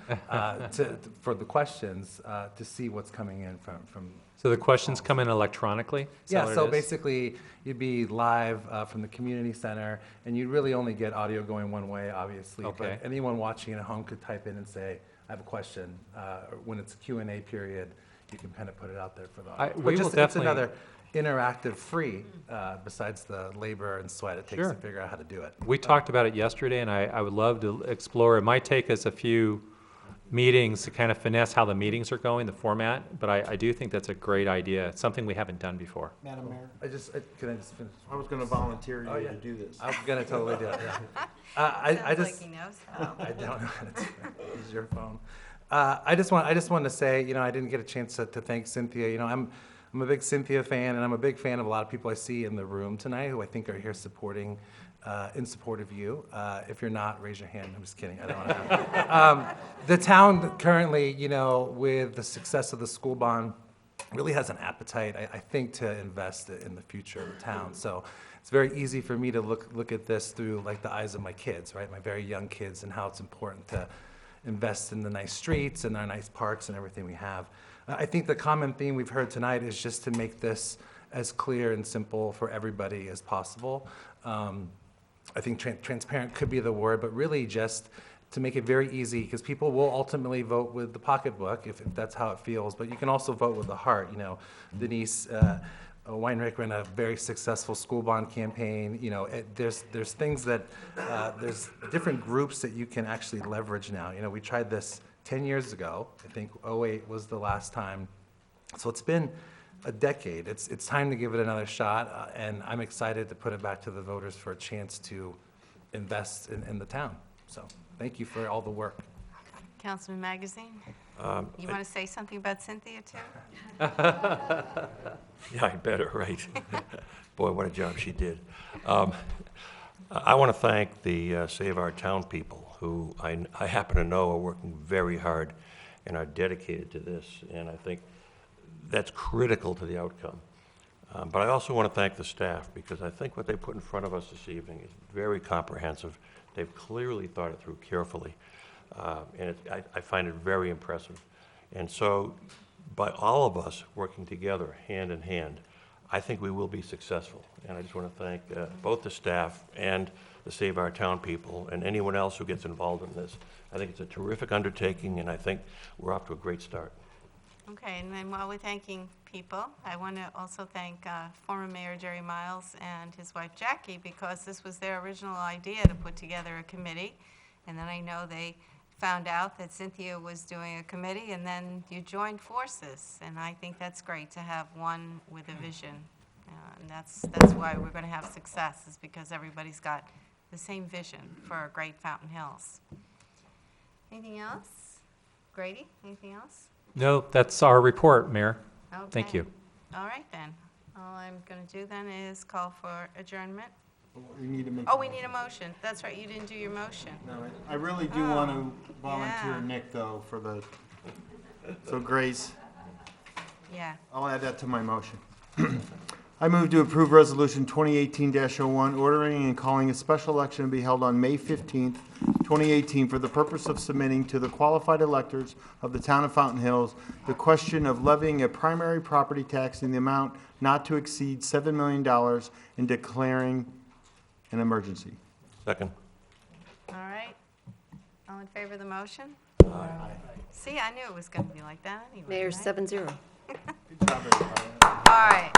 for the questions, to see what's coming in from. So the questions come in electronically? Is that Yeah, what it so is? basically, you'd be live from the community center, and you'd really only get audio going one way, obviously. Okay. But anyone watching at home could type in and say, I have a question. Or when it's a Q&A period, you can kind of put it out there for the audience. we But will just- It's definitely- another interactive free, besides the labor and sweat it takes Sure. to figure out how to do it. We talked about it yesterday, and I would love to explore. It might take us a few meetings to kind of finesse how the meetings are going, the format, but I do think that's a great idea. It's something we haven't done before. Madam Mayor, Can I just finish? I was going to volunteer Oh, you yeah. to do this. I was gonna totally do it, yeah. I Sounds just. like he knows how. I don't know how to do it. Use your phone. I just wanted to say, you know, I didn't get a chance to thank Cynthia. You know, I'm a big Cynthia fan, and I'm a big fan of a lot of people I see in the room tonight who I think are here supporting, in support of you. If you're not, raise your hand. I'm just kidding. I don't want to. The town currently, you know, with the success of the school bond, really has an appetite, I think, to invest in the future of the town. So it's very easy for me to look at this through like the eyes of my kids, right? My very young kids, and how it's important to invest in the nice streets and our nice parks and everything we have. I think the common theme we've heard tonight is just to make this as clear and simple for everybody as possible. I think transparent could be the word, but really just to make it very easy, because people will ultimately vote with the pocketbook if that's how it feels, but you can also vote with the heart. You know, Denise Weinrich ran a very successful school bond campaign. You know, there's things that, there's different groups that you can actually leverage now. You know, we tried this 10 years ago. I think '08 was the last time. So it's been a decade. It's time to give it another shot, and I'm excited to put it back to the voters for a chance to invest in the town. So thank you for all the work. Councilman Magazine, you want to say something about Cynthia, too? Yeah, I better, right? Boy, what a job she did. I want to thank the Save Our Town people, who I happen to know are working very hard and are dedicated to this, and I think that's critical to the outcome. But I also want to thank the staff, because I think what they put in front of us this evening is very comprehensive. They've clearly thought it through carefully, and I find it very impressive. And so, by all of us working together, hand in hand, I think we will be successful. And I just want to thank both the staff and the Save Our Town people, and anyone else who gets involved in this. I think it's a terrific undertaking, and I think we're off to a great start. Okay, and then while we're thanking people, I want to also thank former Mayor Jerry Miles and his wife Jackie, because this was their original idea to put together a committee. And then I know they found out that Cynthia was doing a committee, and then you joined forces. And I think that's great to have one with a vision. And that's why we're going to have success, is because everybody's got the same vision for a great Fountain Hills. Anything else? Grady, anything else? No, that's our report, Mayor. Thank Okay. you. All right, then. All I'm going to do then is call for adjournment. We need to make. Oh, we need a motion. That's right, you didn't do your motion. No, I really do want to yeah. volunteer Nick, though, for the, so Grace, Yeah. I'll add that to my motion. I move to approve Resolution 2018-01, ordering and calling a special election to be held on May 15th, 2018, for the purpose of submitting to the qualified electors of the town of Fountain Hills the question of levying a primary property tax in the amount not to exceed $7 million and declaring an emergency. Second. All right. All in favor of the motion? See, I knew it was going to be like that anyway. Mayor, right? 7-0. Good job, everybody. All right.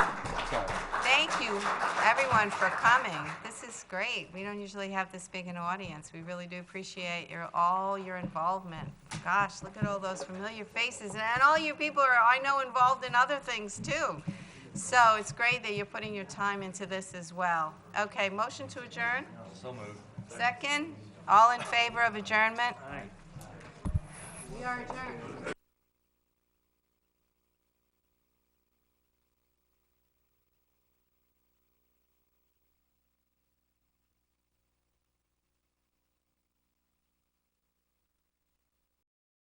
Thank you, everyone, for coming. This is great. We don't usually have this big an audience. We really do appreciate all your involvement. Gosh, look at all those familiar faces, and all you people are, I know, involved in other things too. So it's great that you're putting your time into this as well. Okay, motion to adjourn? So moved. Second? All in favor of adjournment? We are adjourned.